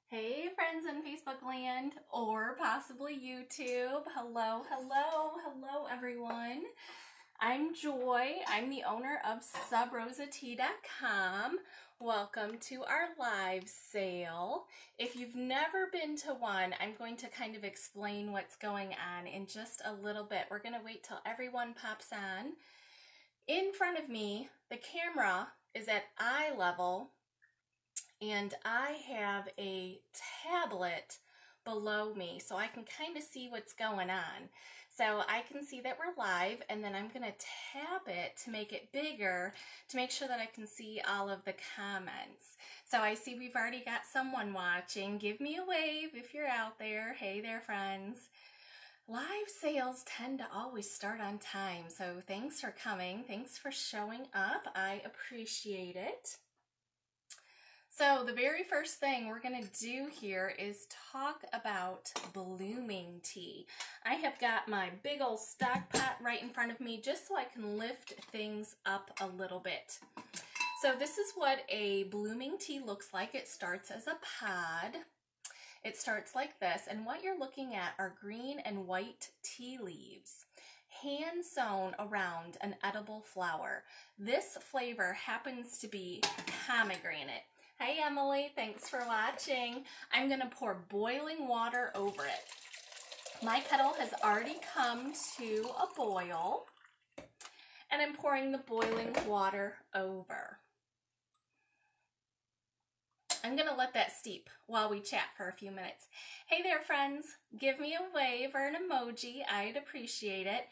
Hey friends in Facebook land or possibly YouTube. Hello everyone. I'm Joy. I'm the owner of SubRosaTea.com. Welcome to our live sale. If you've never been to one, I'm going to kind of explain what's going on in just a little bit. We're going to wait till everyone pops on. In front of me, the camera is at eye level, and I have a tablet below me so I can kind of see what's going on. So I can see that we're live, and then I'm going to tap it to make it bigger to make sure that I can see all of the comments. So I see we've already got someone watching. Give me a wave if you're out there. Hey there, friends. Live sales tend to always start on time, so thanks for coming. Thanks for showing up. I appreciate it. So the very first thing we're going to do here is talk about blooming tea. I have got my big old stock pot right in front of me just so I can lift things up a little bit. So this is what a blooming tea looks like. It starts as a pod. It starts like this, and what you're looking at are green and white tea leaves, hand sewn around an edible flower. This flavor happens to be pomegranate. Hi Emily, thanks for watching. I'm going to pour boiling water over it. My kettle has already come to a boil, and I'm pouring the boiling water over. I'm going to let that steep while we chat for a few minutes. Hey there, friends. Give me a wave or an emoji. I'd appreciate it.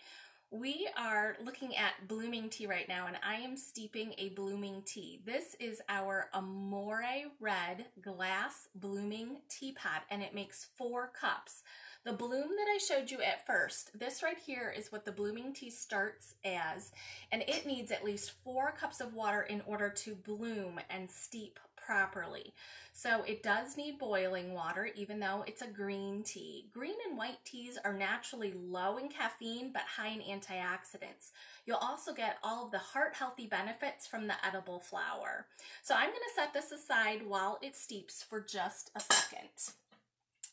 We are looking at blooming tea right now, and I am steeping a blooming tea. This is our Amore Red glass blooming teapot, and it makes 4 cups. The bloom that I showed you at first, this right here is what the blooming tea starts as, and it needs at least 4 cups of water in order to bloom and steep properly. So it does need boiling water, even though it's a green tea. Green and white teas are naturally low in caffeine but high in antioxidants. You'll also get all of the heart healthy benefits from the edible flower. So I'm going to set this aside while it steeps for just a second,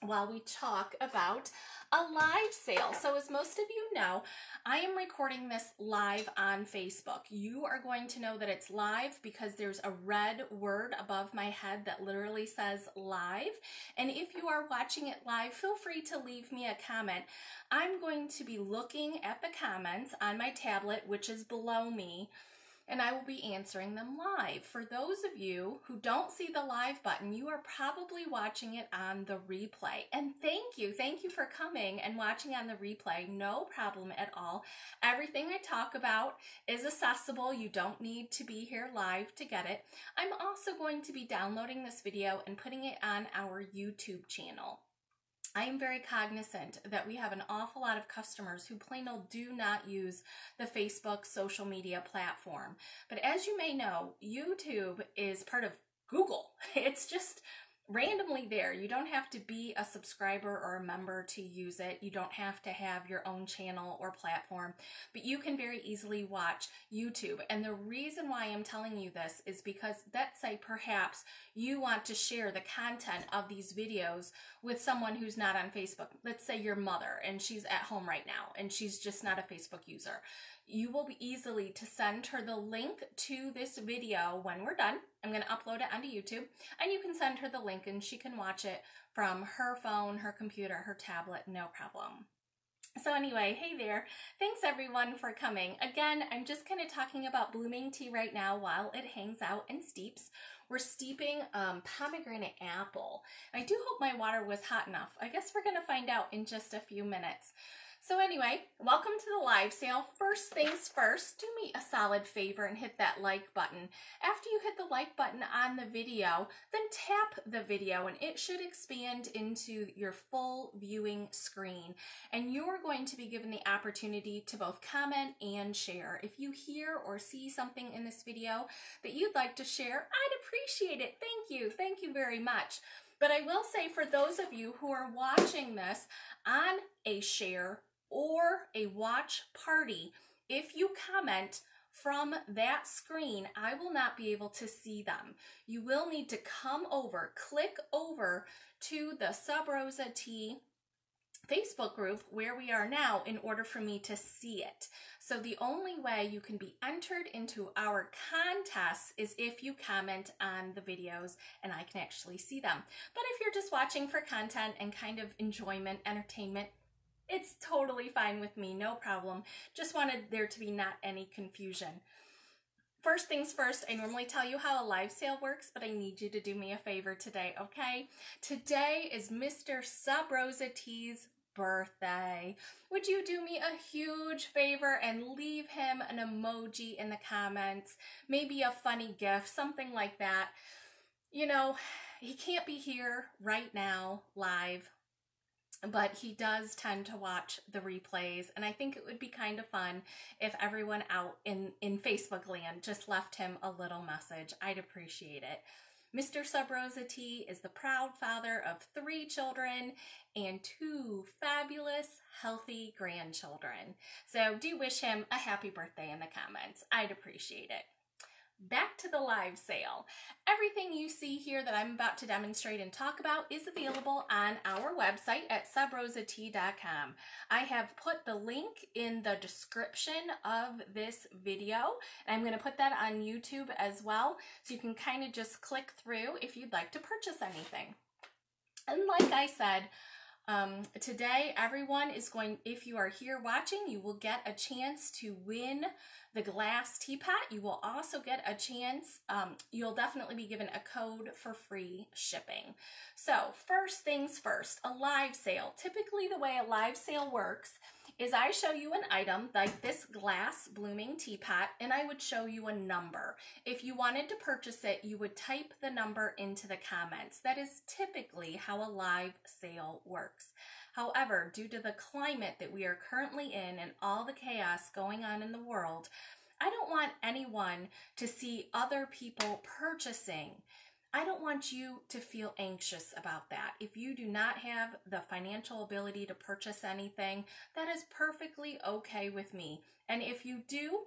while we talk about a live sale. So as most of you know, I am recording this live on Facebook. You are going to know that it's live because there's a red word above my head that literally says live. And if you are watching it live, feel free to leave me a comment. I'm going to be looking at the comments on my tablet, which is below me, and I will be answering them live. For those of you who don't see the live button, you are probably watching it on the replay. And thank you for coming and watching on the replay. No problem at all. Everything I talk about is accessible. You don't need to be here live to get it. I'm also going to be downloading this video and putting it on our YouTube channel. I am very cognizant that we have an awful lot of customers who plain old do not use the Facebook social media platform. But as you may know, YouTube is part of Google. It's just randomly there. You don't have to be a subscriber or a member to use it. You don't have to have your own channel or platform, but you can very easily watch YouTube. And the reason why I'm telling you this is because let's say perhaps you want to share the content of these videos with someone who's not on Facebook. Let's say your mother, and she's at home right now and she's just not a Facebook user. You will be easily to send her the link to this video when we're done. I'm going to upload it onto YouTube, and you can send her the link and she can watch it from her phone, her computer, her tablet, no problem. So anyway, hey there. Thanks everyone for coming. Again, I'm just kind of talking about blooming tea right now while it hangs out and steeps. We're steeping pomegranate apple. I do hope my water was hot enough. I guess we're going to find out in just a few minutes. So anyway, welcome to the live sale. First things first, do me a solid favor and hit that like button. After you hit the like button on the video, then tap the video and it should expand into your full viewing screen. And you're going to be given the opportunity to both comment and share. If you hear or see something in this video that you'd like to share, I'd appreciate it. Thank you very much. But I will say, for those of you who are watching this on a share or a watch party, if you comment from that screen, I will not be able to see them. You will need to come over, click over to the Sub Rosa Tea Facebook group where we are now in order for me to see it. So the only way you can be entered into our contests is if you comment on the videos and I can actually see them. But if you're just watching for content and kind of enjoyment, entertainment, it's totally fine with me, no problem. Just wanted there to be not any confusion. First things first, I normally tell you how a live sale works, but I need you to do me a favor today, okay? Today is Mr. Sub Rosa Tea's birthday. Would you do me a huge favor and leave him an emoji in the comments, maybe a funny gift, something like that. You know, he can't be here right now live, but he does tend to watch the replays, and I think it would be kind of fun if everyone out in Facebook land just left him a little message. I'd appreciate it. Mr. Sub Rosa Tea is the proud father of 3 children and 2 fabulous, healthy grandchildren. So do wish him a happy birthday in the comments. I'd appreciate it. Back to the live sale. Everything you see here that I'm about to demonstrate and talk about is available on our website at subrosatea.com. I have put the link in the description of this video, and I'm going to put that on YouTube as well, so you can kind of just click through if you'd like to purchase anything. And like I said, today everyone is going, if you are here watching, you will get a chance to win the glass teapot. You will also get a chance, you'll definitely be given a code for free shipping. So first things first, a live sale. Typically the way a live sale works is I show you an item like this glass blooming teapot, and I would show you a number. If you wanted to purchase it, you would type the number into the comments. That is typically how a live sale works. However, due to the climate that we are currently in and all the chaos going on in the world, I don't want anyone to see other people purchasing. I don't want you to feel anxious about that. If you do not have the financial ability to purchase anything, that is perfectly okay with me. And if you do,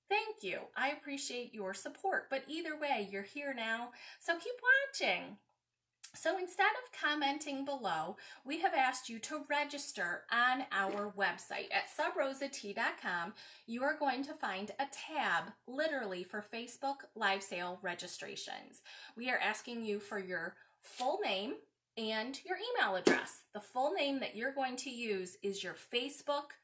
thank you. I appreciate your support. But either way, you're here now, so keep watching. So instead of commenting below, we have asked you to register on our website at subrosatea.com. You are going to find a tab literally for Facebook live sale registrations. We are asking you for your full name and your email address. The full name that you're going to use is your Facebook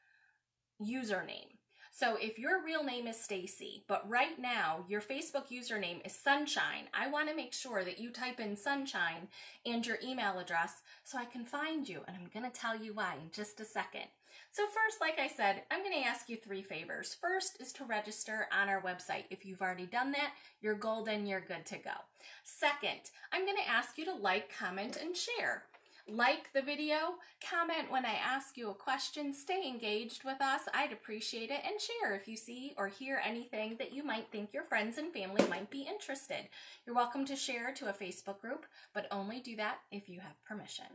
username. So if your real name is Stacy, but right now your Facebook username is Sunshine, I want to make sure that you type in Sunshine and your email address so I can find you, and I'm going to tell you why in just a second. So first, like I said, I'm going to ask you 3 favors. First is to register on our website. If you've already done that, you're golden, you're good to go. Second, I'm going to ask you to like, comment, and share. Like the video, comment when I ask you a question, stay engaged with us, I'd appreciate it, and share if you see or hear anything that you might think your friends and family might be interested. You're welcome to share to a Facebook group, but only do that if you have permission.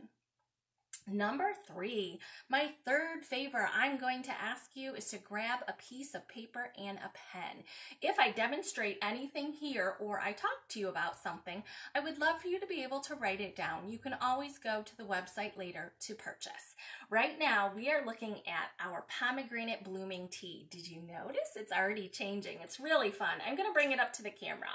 Number 3, my third favor I'm going to ask you is to grab a piece of paper and a pen. If I demonstrate anything here or I talk to you about something, I would love for you to be able to write it down. You can always go to the website later to purchase. Right now, we are looking at our pomegranate blooming tea. Did you notice? It's already changing. It's really fun. I'm going to bring it up to the camera.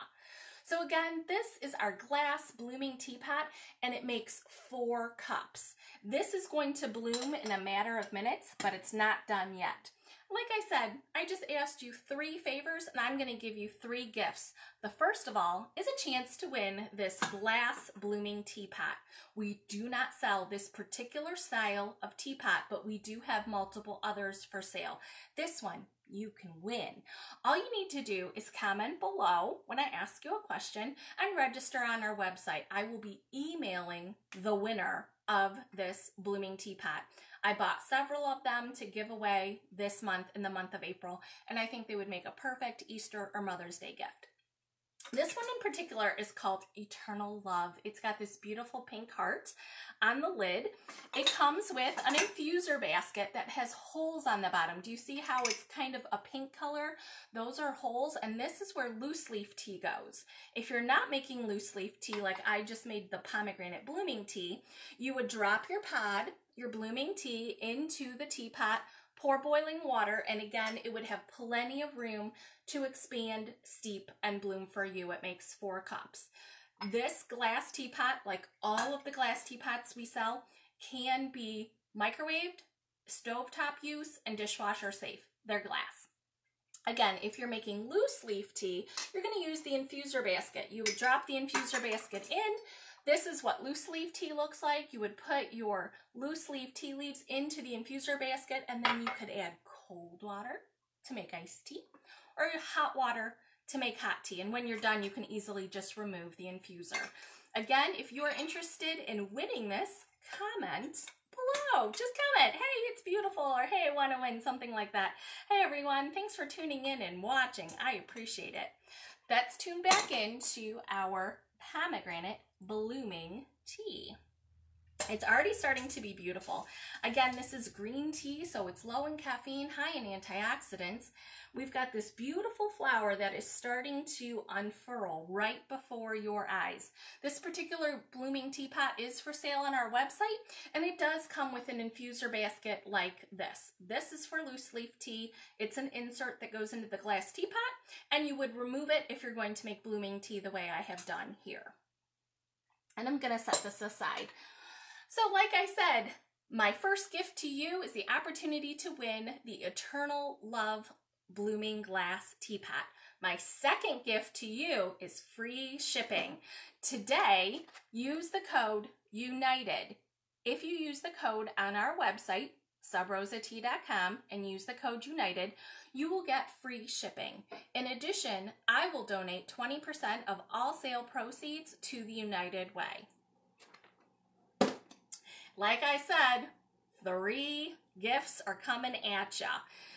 So again, this is our glass blooming teapot, and it makes 4 cups. This is going to bloom in a matter of minutes, but it's not done yet. Like I said, I just asked you 3 favors, and I'm going to give you 3 gifts. The first of all is a chance to win this glass blooming teapot. We do not sell this particular style of teapot, but we do have multiple others for sale. This one you can win. All you need to do is comment below when I ask you a question and register on our website. I will be emailing the winner of this blooming teapot. I bought several of them to give away this month in the month of April, and I think they would make a perfect Easter or Mother's Day gift. This one in particular is called Eternal Love. It's got this beautiful pink heart on the lid. It comes with an infuser basket that has holes on the bottom. Do you see how it's kind of a pink color? Those are holes, and this is where loose leaf tea goes. If you're not making loose leaf tea like I just made the pomegranate blooming tea, you would drop your pod, your blooming tea, into the teapot, pour boiling water, and again, it would have plenty of room to expand, steep, and bloom for you. It makes 4 cups. This glass teapot, like all of the glass teapots we sell, can be microwaved, stovetop use, and dishwasher safe. They're glass. Again, if you're making loose leaf tea, you're going to use the infuser basket. You would drop the infuser basket in. This is what loose leaf tea looks like. You would put your loose leaf tea leaves into the infuser basket, and then you could add cold water to make iced tea or hot water to make hot tea. And when you're done, you can easily just remove the infuser. Again, if you're interested in winning this, comment below. Just comment, hey, it's beautiful, or hey, I want to win, something like that. Hey everyone, thanks for tuning in and watching. I appreciate it. Let's tune back into our pomegranate blooming tea. It's already starting to be beautiful. Again, this is green tea, so it's low in caffeine, high in antioxidants. We've got this beautiful flower that is starting to unfurl right before your eyes. This particular blooming teapot is for sale on our website, and it does come with an infuser basket like this. This is for loose leaf tea. It's an insert that goes into the glass teapot, and you would remove it if you're going to make blooming tea the way I have done here. And I'm going to set this aside. So like I said, my first gift to you is the opportunity to win the Eternal Love Blooming Glass Teapot. My second gift to you is free shipping. Today, use the code UNITED. If you use the code on our website, subrosatea.com, and use the code UNITED, you will get free shipping. In addition, I will donate 20% of all sale proceeds to the United Way. Like I said, 3 gifts are coming at ya.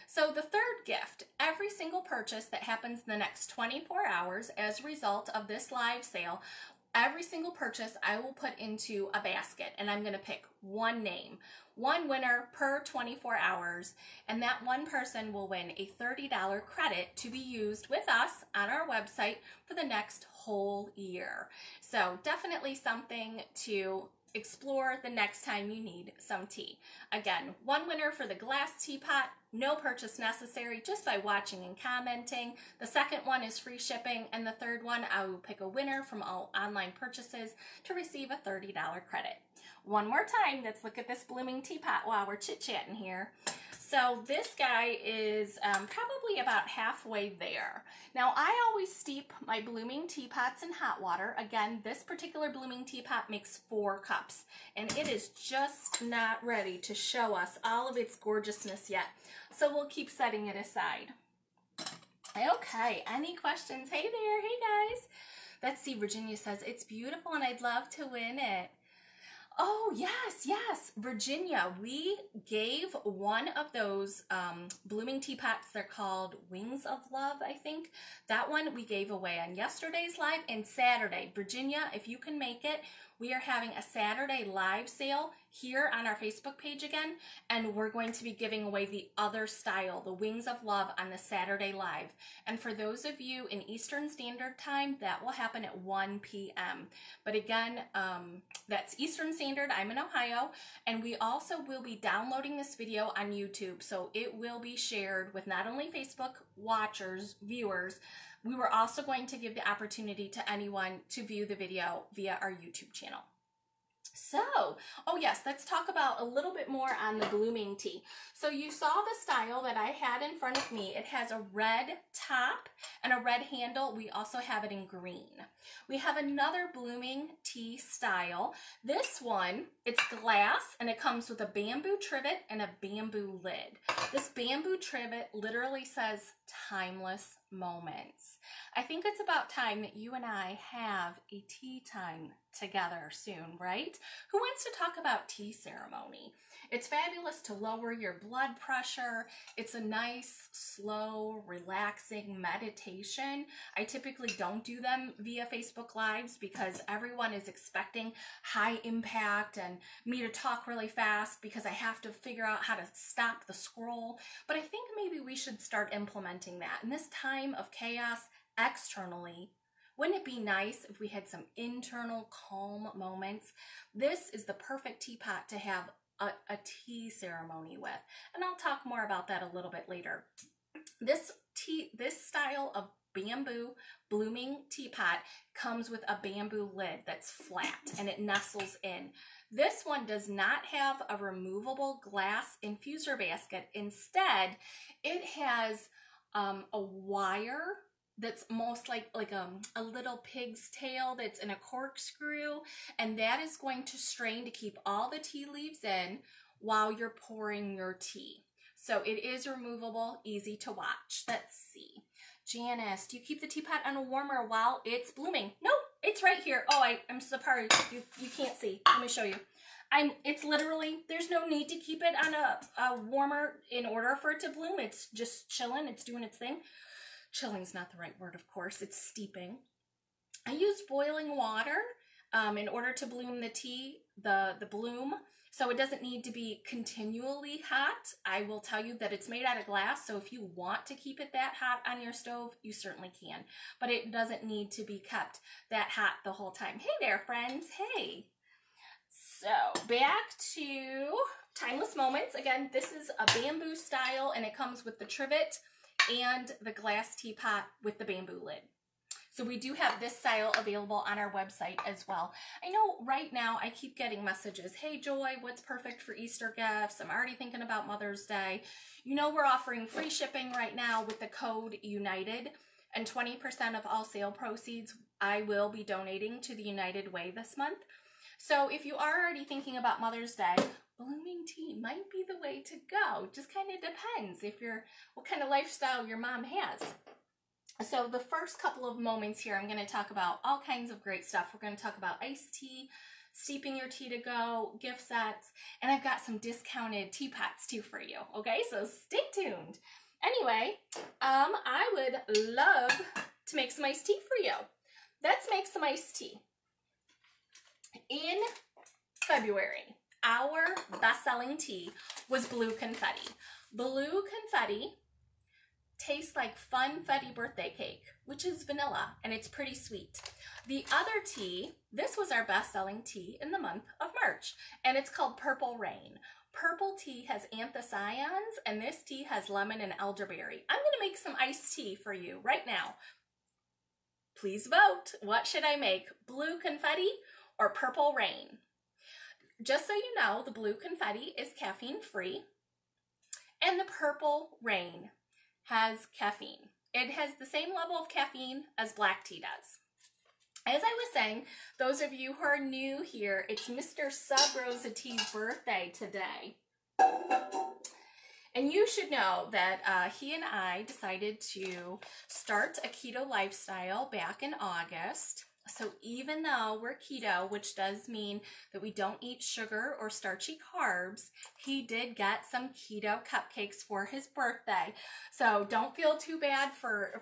So the third gift, every single purchase that happens in the next 24 hours as a result of this live sale, every single purchase I will put into a basket, and I'm going to pick one name, one winner per 24 hours, and that one person will win a $30 credit to be used with us on our website for the next whole year. So definitely something to explore the next time you need some tea. Again, one winner for the glass teapot, no purchase necessary, just by watching and commenting. The second one is free shipping, and the third one, I will pick a winner from all online purchases to receive a $30 credit. One more time, let's look at this blooming teapot while we're chit-chatting here. So this guy is probably about halfway there. Now I always steep my blooming teapots in hot water. Again, this particular blooming teapot makes 4 cups, and it is just not ready to show us all of its gorgeousness yet. So we'll keep setting it aside. Okay, any questions? Hey there, hey guys. Let's see, Virginia says, it's beautiful and I'd love to win it. Oh, yes, yes. Virginia, we gave one of those blooming teapots. They're called Wings of Love, I think. That one we gave away on yesterday's live and Saturday. Virginia, if you can make it, we are having a Saturday live sale here on our Facebook page again, and we're going to be giving away the other style, the Wings of Love, on the Saturday live. And for those of you in Eastern Standard Time, that will happen at 1 p.m. But again, that's Eastern Standard. I'm in Ohio, and we also will be downloading this video on YouTube, so it will be shared with not only Facebook watchers, viewers. We were also going to give the opportunity to anyone to view the video via our YouTube channel. So, oh yes, let's talk about a little bit more on the blooming tea. So you saw the style that I had in front of me. It has a red top and a red handle. We also have it in green. We have another blooming tea style. This one, it's glass, and it comes with a bamboo trivet and a bamboo lid. This bamboo trivet literally says timeless moments. I think it's about time that you and I have a tea time together soon, right? Who wants to talk about tea ceremony? It's fabulous to lower your blood pressure. It's a nice, slow, relaxing meditation. I typically don't do them via Facebook Lives because everyone is expecting high impact and me to talk really fast because I have to figure out how to stop the scroll. But I think maybe we should start implementing that. In this time of chaos externally, wouldn't it be nice if we had some internal calm moments? This is the perfect teapot to have a tea ceremony with, and I'll talk more about that a little bit later. This style of bamboo blooming teapot comes with a bamboo lid that's flat and it nestles in. This one does not have a removable glass infuser basket. Instead, it has a wire that's most like a little pig's tail that's in a corkscrew, and that is going to strain to keep all the tea leaves in while you're pouring your tea. So it is removable, easy to watch. Let's see. Janice, do you keep the teapot on a warmer while it's blooming? No, it's right here. Oh, I'm surprised you can't see. Let me show you. It's literally, there's no need to keep it on a warmer in order for it to bloom. It's just chilling. It's doing its thing. Chilling's not the right word, of course. It's steeping. I use boiling water in order to bloom the tea, the bloom. So it doesn't need to be continually hot. I will tell you that it's made out of glass, so if you want to keep it that hot on your stove, you certainly can. But it doesn't need to be kept that hot the whole time. Hey there, friends. Hey. So back to Timeless Moments. Again, this is a bamboo style, and it comes with the trivet and the glass teapot with the bamboo lid. So we do have this style available on our website as well. I know right now I keep getting messages, hey Joy, what's perfect for Easter gifts? I'm already thinking about Mother's Day. You know we're offering free shipping right now with the code UNITED, and 20% of all sale proceeds I will be donating to the United Way this month. So if you are already thinking about Mother's Day, blooming tea might be the way to go. Just kind of depends what kind of lifestyle your mom has. So the first couple of moments here, I'm going to talk about all kinds of great stuff. We're going to talk about iced tea, steeping your tea to go, gift sets, and I've got some discounted teapots too for you. Okay, so stay tuned. Anyway, I would love to make some iced tea for you. Let's make some iced tea. In February, our best-selling tea was Blue Confetti. Blue Confetti tastes like Funfetti birthday cake, which is vanilla, and it's pretty sweet. The other tea, this was our best-selling tea in the month of March, and it's called Purple Rain. Purple tea has anthocyanins, and this tea has lemon and elderberry. I'm going to make some iced tea for you right now. Please vote. What should I make? Blue Confetti or Purple Rain? Just so you know, the Blue Confetti is caffeine-free, and the Purple Rain has caffeine. It has the same level of caffeine as black tea does. As I was saying, those of you who are new here, it's Mr. Sub Rosa Tea's birthday today. And you should know that he and I decided to start a keto lifestyle back in August. So even though we're keto, which does mean that we don't eat sugar or starchy carbs, he did get some keto cupcakes for his birthday. So don't feel too bad for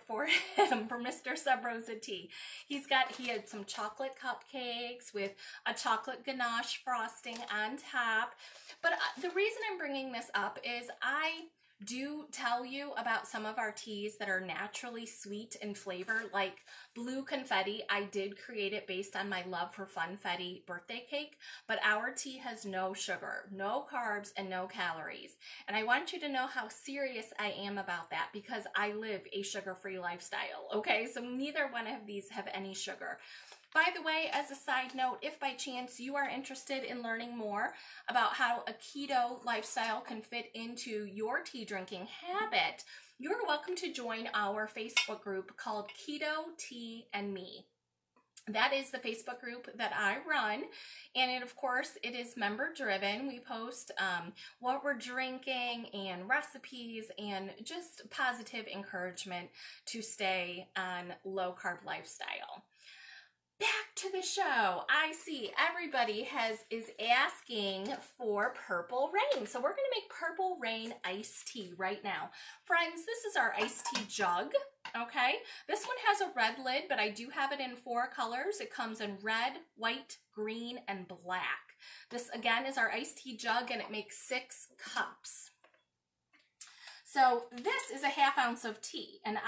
him, for Mr. Sub Rosa Tea. He had some chocolate cupcakes with a chocolate ganache frosting on top. But the reason I'm bringing this up is I do tell you about some of our teas that are naturally sweet in flavor, like Blue Confetti. I did create it based on my love for Funfetti birthday cake, but our tea has no sugar, no carbs, and no calories. And I want you to know how serious I am about that because I live a sugar-free lifestyle, okay? So neither one of these have any sugar. By the way, as a side note, if by chance you are interested in learning more about how a keto lifestyle can fit into your tea drinking habit, you're welcome to join our Facebook group called Keto Tea and Me. That is the Facebook group that I run, and of course, it is member driven. We post what we're drinking and recipes and just positive encouragement to stay on low carb lifestyle. Back to the show. I see everybody is asking for Purple Rain. So we're going to make Purple Rain iced tea right now. Friends, this is our iced tea jug, okay? This one has a red lid, but I do have it in 4 colors. It comes in red, white, green, and black. This, again, is our iced tea jug, and it makes 6 cups. So this is a ½ ounce of tea, and a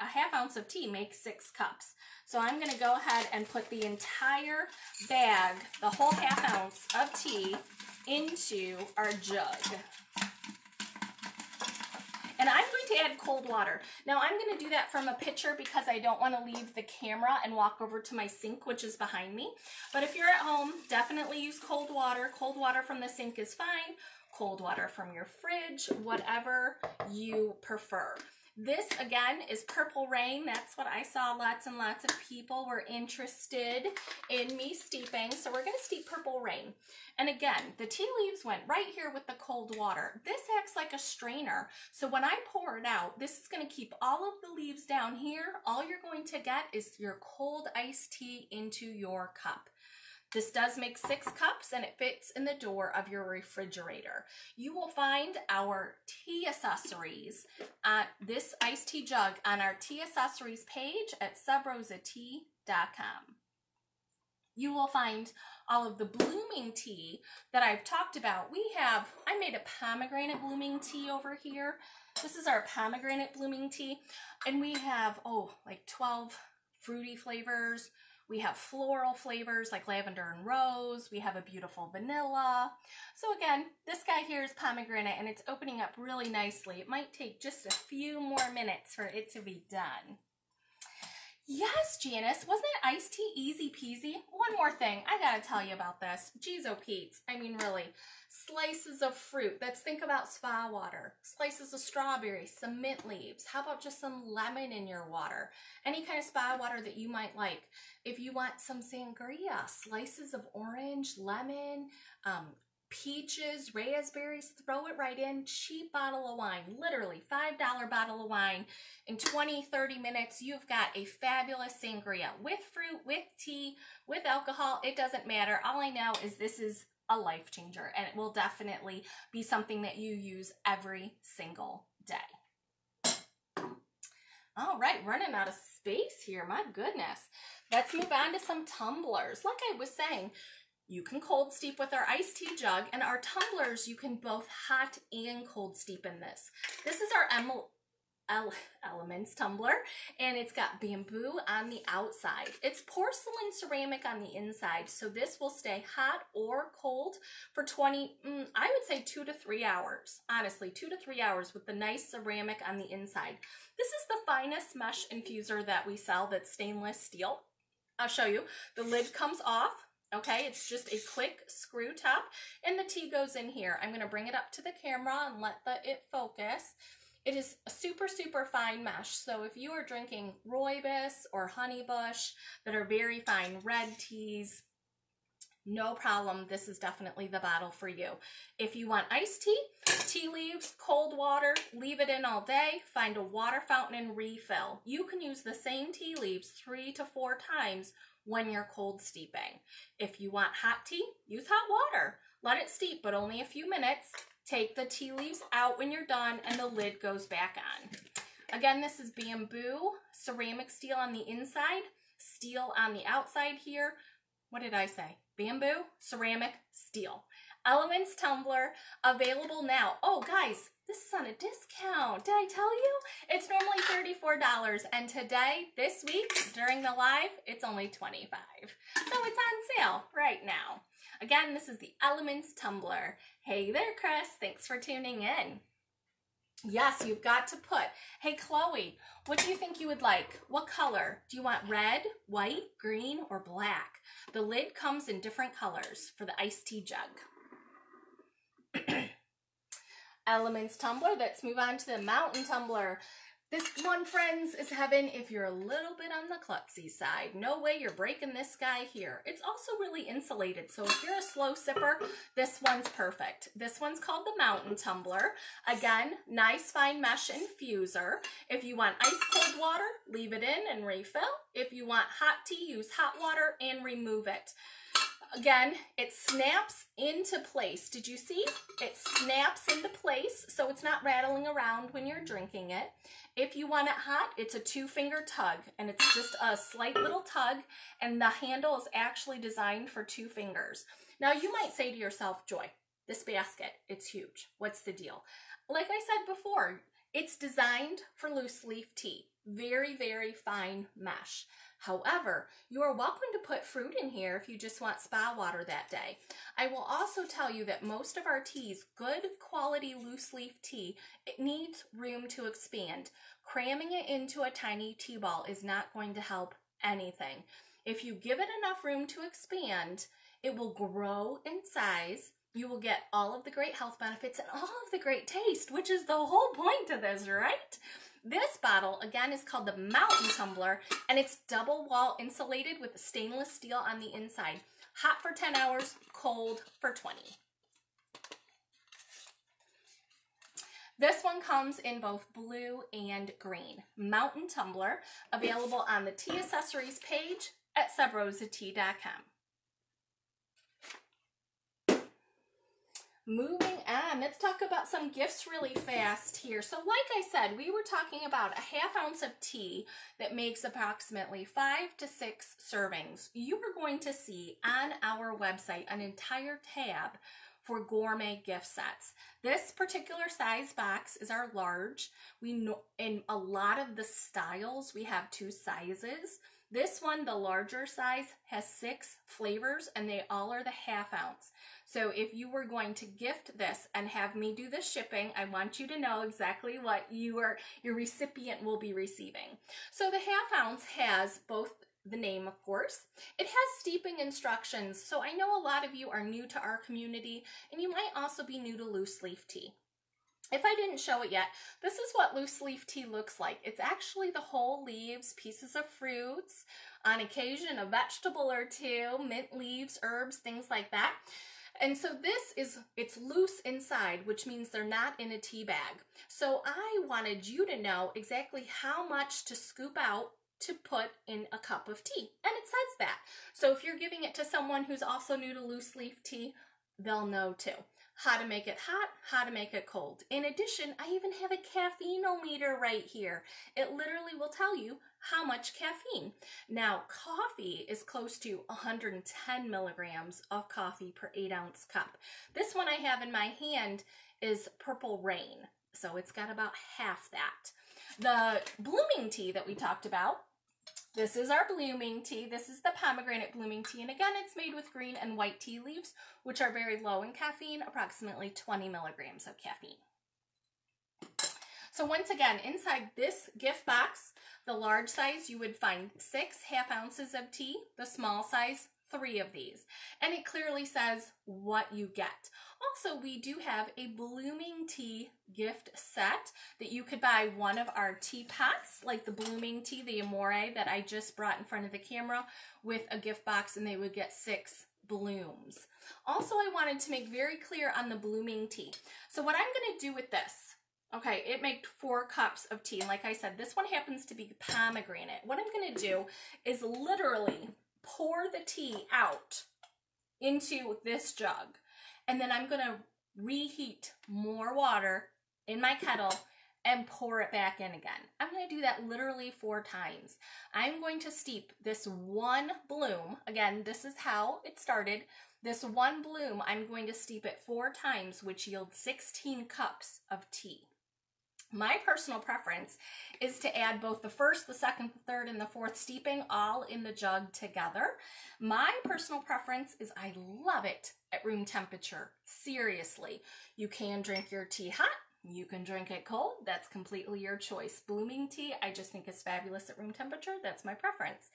½ ounce of tea makes 6 cups. So I'm going to go ahead and put the entire bag, the whole ½ ounce of tea, into our jug. And I'm going to add cold water. Now I'm going to do that from a pitcher because I don't want to leave the camera and walk over to my sink, which is behind me. But if you're at home, definitely use cold water. Cold water from the sink is fine. Cold water from your fridge, whatever you prefer. This, again, is Purple Rain. That's what I saw. Lots and lots of people were interested in me steeping. So we're going to steep Purple Rain. And again, the tea leaves went right here with the cold water. This acts like a strainer. So when I pour it out, this is going to keep all of the leaves down here. All you're going to get is your cold iced tea into your cup. This does make 6 cups, and it fits in the door of your refrigerator. You will find our tea accessories, this iced tea jug, on our tea accessories page at subrosatea.com. You will find all of the blooming tea that I've talked about. I made a pomegranate blooming tea over here. This is our pomegranate blooming tea, and we have, like 12 fruity flavors. We have floral flavors like lavender and rose. We have a beautiful vanilla. So again, this guy here is pomegranate, and it's opening up really nicely. It might take just a few more minutes for it to be done. Yes, Janice, wasn't that iced tea easy peasy? One more thing, I gotta tell you about this. Jeez, oh Pete's, I mean really. Slices of fruit. Let's think about spa water. Slices of strawberry, some mint leaves. How about just some lemon in your water? Any kind of spa water that you might like. If you want some sangria, slices of orange, lemon, peaches, raspberries, throw it right in. Cheap bottle of wine, literally $5 bottle of wine. In 20-30 minutes, you've got a fabulous sangria with fruit, with tea, with alcohol. It doesn't matter. All I know is this is a life changer, and it will definitely be something that you use every single day. All right, running out of space here. My goodness. Let's move on to some tumblers. Like I was saying, you can cold steep with our iced tea jug, and our tumblers, you can both hot and cold steep in this. This is our Elements tumbler, and it's got bamboo on the outside. It's porcelain ceramic on the inside, so this will stay hot or cold for I would say 2 to 3 hours. Honestly, 2 to 3 hours with the nice ceramic on the inside. This is the finest mesh infuser that we sell that's stainless steel. I'll show you. The lid comes off. Okay, it's just a quick screw top, and the tea goes in here. I'm going to bring it up to the camera and let it focus. It is a super, super fine mesh, so if you are drinking rooibos or honeybush that are very fine red teas, no problem. This is definitely the bottle for you. If you want iced tea, tea leaves, cold water, leave it in all day, find a water fountain and refill. You can use the same tea leaves 3 to 4 times when you're cold steeping. If you want hot tea, use hot water. Let it steep, but only a few minutes. Take the tea leaves out when you're done, and the lid goes back on. Again, this is bamboo, ceramic steel on the inside, steel on the outside here. What did I say? Bamboo, ceramic, steel. Elements tumbler, available now. Oh, guys, this is on a discount. Did I tell you? It's normally $34, and today, this week, during the live, it's only $25. So it's on sale right now. Again, this is the Elements tumbler. Hey there, Chris. Thanks for tuning in. Yes, you've got to put, hey, Chloe, what do you think you would like? What color? Do you want red, white, green, or black? The lid comes in different colors for the iced tea jug. Elements tumbler. Let's move on to the mountain tumbler. This one, friends, is heaven if you're a little bit on the klutzy side. No way you're breaking this guy here. It's also really insulated, so if you're a slow sipper, this one's perfect. This one's called the Mountain Tumbler. Again, nice fine mesh infuser. If you want ice cold water, leave it in and refill. If you want hot tea, use hot water and remove it. Again, it snaps into place. Did you see? It snaps into place, so it's not rattling around when you're drinking it. If you want it hot, it's a 2-finger tug, and it's just a slight little tug, and the handle is actually designed for 2 fingers. Now, you might say to yourself, Joy, this basket, it's huge. What's the deal? Like I said before, it's designed for loose leaf tea. Very, very fine mesh. However, you are welcome to put fruit in here if you just want spa water that day. I will also tell you that most of our teas, good quality loose leaf tea, it needs room to expand. Cramming it into a tiny tea ball is not going to help anything. If you give it enough room to expand, it will grow in size. You will get all of the great health benefits and all of the great taste, which is the whole point of this, right? This bottle, again, is called the Mountain Tumbler, and it's double wall insulated with stainless steel on the inside. Hot for 10 hours, cold for 20. This one comes in both blue and green. Mountain Tumbler, available on the tea accessories page at subrosatea.com. Moving on, let's talk about some gifts really fast here. So like I said, we were talking about a ½ ounce of tea that makes approximately 5 to 6 servings. You are going to see on our website an entire tab for gourmet gift sets. This particular size box is our large. We know in a lot of the styles, we have 2 sizes. This one, the larger size, has 6 flavors, and they all are the ½ ounce. So if you were going to gift this and have me do the shipping, I want you to know exactly what your recipient will be receiving. So the ½ ounce has both the name, of course. It has steeping instructions. So I know a lot of you are new to our community, and you might also be new to loose leaf tea. If I didn't show it yet, this is what loose leaf tea looks like. It's actually the whole leaves, pieces of fruits, on occasion a vegetable or 2, mint leaves, herbs, things like that. And so it's loose inside, which means they're not in a tea bag. So I wanted you to know exactly how much to scoop out to put in a cup of tea. And it says that. So if you're giving it to someone who's also new to loose leaf tea, they'll know too. How to make it hot, how to make it cold. In addition, I even have a caffeine-o-meter right here. It literally will tell you how much caffeine. Now, coffee is close to 110 milligrams of coffee per 8-ounce cup. This one I have in my hand is Purple Rain, so it's got about half that. The blooming tea that we talked about, this is our blooming tea. This is the pomegranate blooming tea. And again, it's made with green and white tea leaves, which are very low in caffeine, approximately 20 milligrams of caffeine. So once again, inside this gift box, the large size, you would find 6 ½ ounces of tea. The small size, 3 of these. And it clearly says what you get. Also, we do have a blooming tea gift set that you could buy one of our teapots, like the blooming tea, the Amore that I just brought in front of the camera, with a gift box, and they would get 6 blooms. Also, I wanted to make very clear on the blooming tea. So what I'm going to do with this, okay, it made 4 cups of tea. And like I said, this one happens to be pomegranate. What I'm going to do is literally pour the tea out into this jug. And then I'm going to reheat more water in my kettle and pour it back in again. I'm going to do that literally 4 times. I'm going to steep this one bloom. Again, this is how it started. This one bloom, I'm going to steep it 4 times, which yields 16 cups of tea. My personal preference is to add both the first, the second, the third, and the fourth steeping all in the jug together. My personal preference is I love it at room temperature. Seriously, you can drink your tea hot. You can drink it cold. That's completely your choice. Blooming tea, I just think is fabulous at room temperature. That's my preference.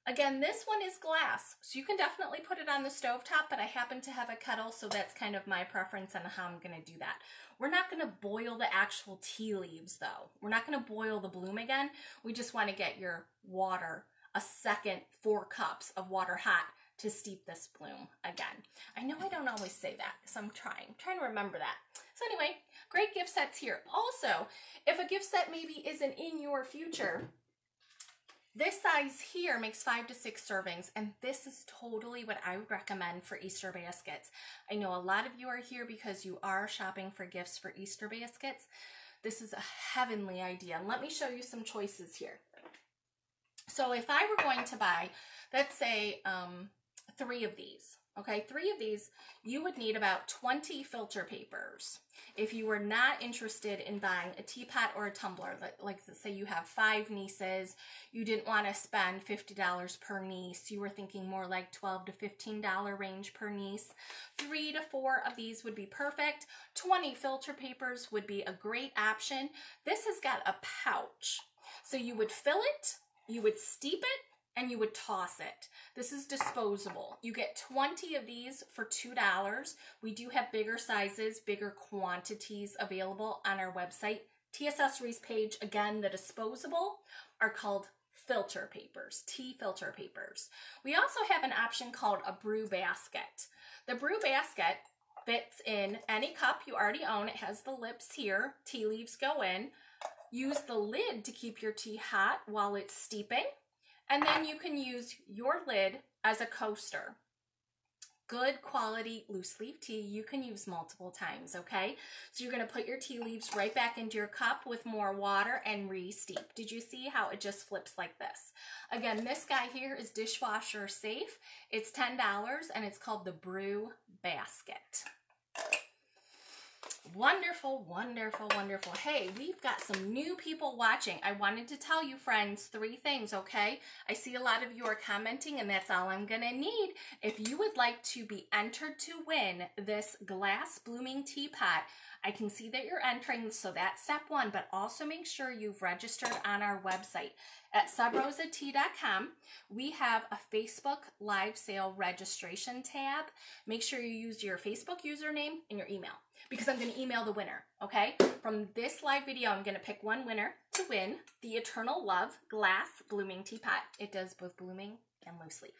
Again, this one is glass, so you can definitely put it on the stovetop, but I happen to have a kettle, so that's kind of my preference on how I'm going to do that. We're not going to boil the actual tea leaves, though. We're not going to boil the bloom again. We just want to get your water, a second 4 cups of water hot to steep this bloom again. I know I don't always say that, because I'm trying to remember that. So anyway, great gift sets here. Also, if a gift set maybe isn't in your future, this size here makes 5 to 6 servings, and this is totally what I would recommend for Easter baskets. I know a lot of you are here because you are shopping for gifts for Easter baskets. This is a heavenly idea. And let me show you some choices here. So if I were going to buy, let's say, 3 of these, okay, 3 of these, you would need about 20 filter papers. If you were not interested in buying a teapot or a tumbler, like say you have 5 nieces, you didn't want to spend $50 per niece, you were thinking more like $12 to $15 range per niece, 3 to 4 of these would be perfect. 20 filter papers would be a great option. This has got a pouch, so you would fill it, you would steep it, and you would toss it. This is disposable. You get 20 of these for $2. We do have bigger sizes, bigger quantities available on our website. Tea Accessories page, again, the disposable are called filter papers, tea filter papers. We also have an option called a brew basket. The brew basket fits in any cup you already own. It has the lips here. Tea leaves go in. Use the lid to keep your tea hot while it's steeping. And then you can use your lid as a coaster. Good quality loose leaf tea you can use multiple times, okay? So you're going to put your tea leaves right back into your cup with more water and re-steep. Did you see how it just flips like this? Again, this guy here is dishwasher safe. It's $10 and it's called the Brew Basket. Wonderful, wonderful, wonderful. Hey, we've got some new people watching. I wanted to tell you, friends, 3 things, okay? I see a lot of you are commenting, and that's all I'm gonna need. If you would like to be entered to win this glass blooming teapot, I can see that you're entering, so that's step 1, but also make sure you've registered on our website. At subrosatea.com, we have a Facebook live sale registration tab. Make sure you use your Facebook username and your email, because I'm going to email the winner, okay? From this live video, I'm going to pick one winner to win the Eternal Love Glass Blooming Teapot. It does both blooming and loose leaf.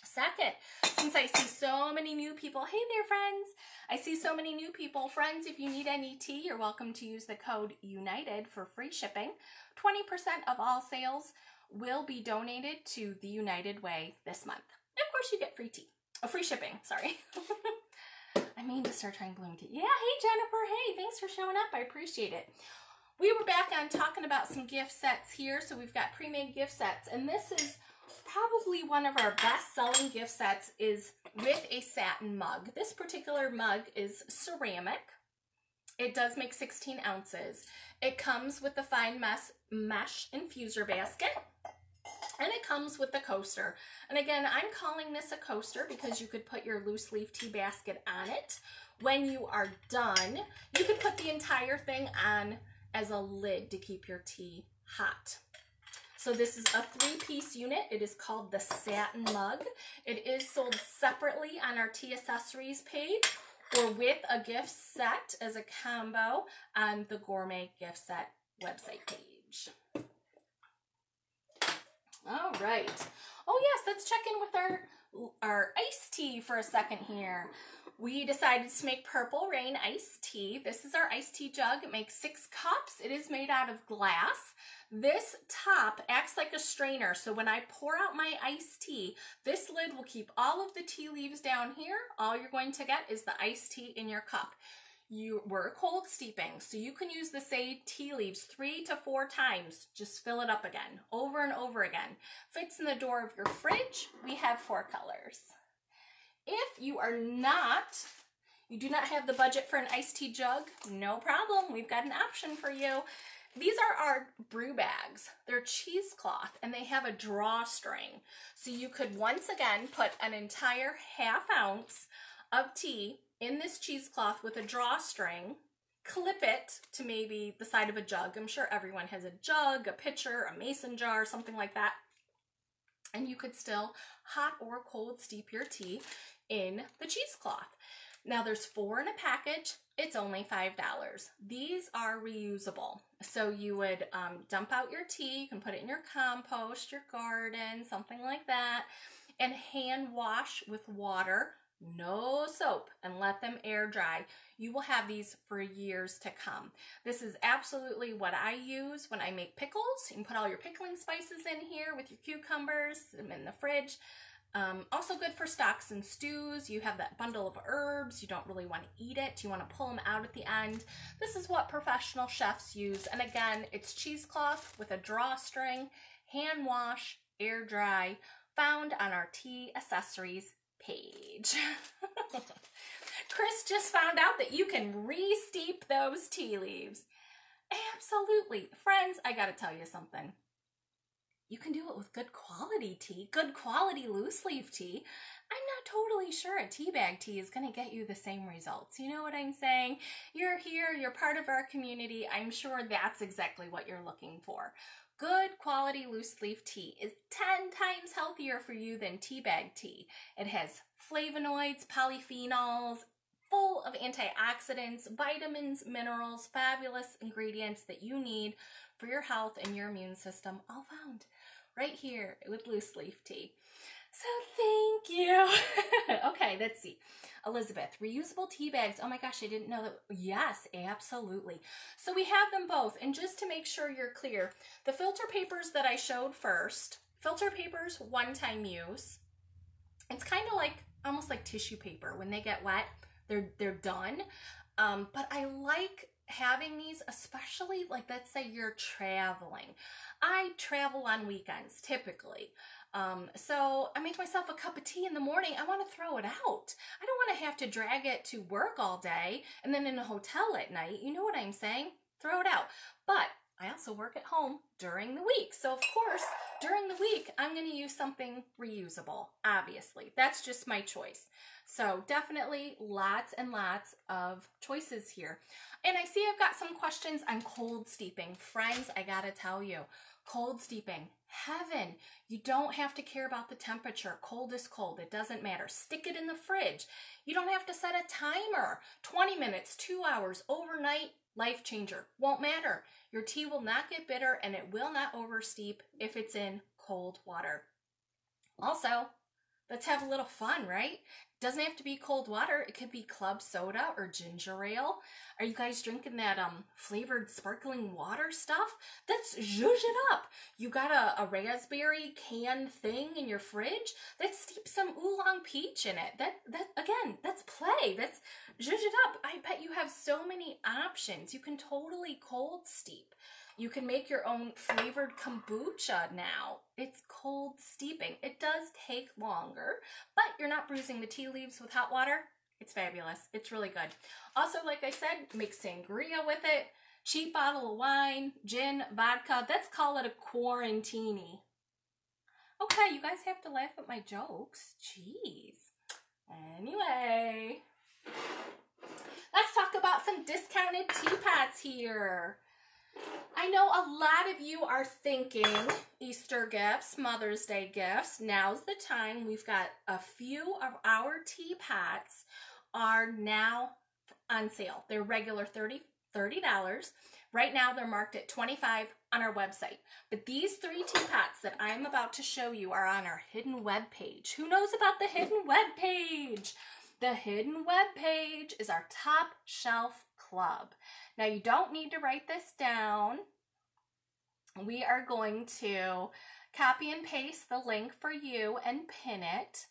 Second, since I see so many new people, hey there, friends. I see so many new people. Friends, if you need any tea, you're welcome to use the code UNITED for free shipping. 20% of all sales will be donated to the United Way this month. And of course, you get free tea. Oh, free shipping, sorry. I mean to start trying blooming tea. Yeah, hey, Jennifer. Hey, thanks for showing up. I appreciate it. We were back on talking about some gift sets here. So we've got pre-made gift sets. And this is probably one of our best-selling gift sets is with a satin mug. This particular mug is ceramic. It does make 16 ounces. It comes with the fine mesh infuser basket, and it comes with the coaster. And again, I'm calling this a coaster because you could put your loose leaf tea basket on it. When you are done, you could put the entire thing on as a lid to keep your tea hot. So this is a 3-piece unit. It is called the Satin Mug. It is sold separately on our Tea Accessories page or with a gift set as a combo on the Gourmet Gift Set website page. All right. Oh yes, let's check in with our iced tea for a second here. We decided to make Purple Rain iced tea. This is our iced tea jug. It makes 6 cups. It is made out of glass. This top acts like a strainer, so when I pour out my iced tea, this lid will keep all of the tea leaves down here. All you're going to get is the iced tea in your cup. You were cold steeping, so you can use the same tea leaves 3 to 4 times. Just fill it up again, over and over again. Fits in the door of your fridge. We have 4 colors. If you do not have the budget for an iced tea jug, no problem. We've got an option for you. These are our brew bags. They're cheesecloth and they have a drawstring. So you could once again put an entire ½ ounce of tea in this cheesecloth with a drawstring, clip it to maybe the side of a jug. I'm sure everyone has a jug, a pitcher, a mason jar, something like that. And you could still hot or cold steep your tea in the cheesecloth. Now there's 4 in a package. It's only $5. These are reusable. So you would dump out your tea, you can put it in your compost, your garden, something like that, and hand wash with water, no soap, and let them air dry. You will have these for years to come. This is absolutely what I use when I make pickles. You can put all your pickling spices in here with your cucumbers in the fridge. Also good for stocks and stews. You have that bundle of herbs. You don't really want to eat it. You want to pull them out at the end. This is what professional chefs use. And again, it's cheesecloth with a drawstring, hand wash, air dry, found on our tea accessories page. Chris just found out that you can re-steep those tea leaves. Absolutely. Friends, I gotta tell you something. You can do it with good quality tea, good quality loose leaf tea. I'm not totally sure a tea bag tea is going to get you the same results. You know what I'm saying? You're here, you're part of our community. I'm sure that's exactly what you're looking for. Good quality loose leaf tea is 10 times healthier for you than tea bag tea. It has flavonoids, polyphenols, full of antioxidants, vitamins, minerals, fabulous ingredients that you need for your health and your immune system, all found right here with loose leaf tea. So thank you. Okay, let's see. Elizabeth, reusable tea bags. Oh my gosh, I didn't know that. Yes, absolutely. So we have them both. And just to make sure you're clear, the filter papers that I showed first, filter papers, one-time use. It's kind of like, almost like tissue paper. When they get wet, they're done. But I like having these, especially like, let's say you're traveling. I travel on weekends typically. So I make myself a cup of tea in the morning. I want to throw it out. I don't want to have to drag it to work all day and then in a hotel at night. You know what I'm saying? Throw it out. But I also work at home during the week. So of course, during the week, I'm going to use something reusable, obviously. That's just my choice. So definitely lots and lots of choices here. And I see I've got some questions on cold steeping. Friends, I gotta tell you, cold steeping, heaven. You don't have to care about the temperature. Cold is cold. It doesn't matter. Stick it in the fridge. You don't have to set a timer. 20 minutes, 2 hours, overnight, life changer. Won't matter. Your tea will not get bitter and it will not oversteep if it's in cold water. Also, let's have a little fun, right? Doesn't have to be cold water. It could be club soda or ginger ale. Are you guys drinking that flavored sparkling water stuff? Let's zhuzh it up. You got a raspberry canned thing in your fridge? Let's steep some oolong peach in it. Again, that's play. That's zhuzh it up. I bet you have so many options. You can totally cold steep. You can make your own flavored kombucha now. It's cold steeping. It does take longer, but you're not bruising the tea leaves with hot water. It's fabulous. It's really good. Also, like I said, make sangria with it. Cheap bottle of wine, gin, vodka. Let's call it a quarantini. Okay, you guys have to laugh at my jokes. Jeez. Anyway, let's talk about some discounted teapots here. I know a lot of you are thinking Easter gifts, Mother's Day gifts. Now's the time. We've got a few of our teapots are now on sale. They're regular $30. Right now they're marked at $25 on our website. But these 3 teapots that I'm about to show you are on our hidden web page. Who knows about the hidden web page? The hidden web page is our top shelf club. Now you don't need to write this down. We are going to copy and paste the link for you and pin it.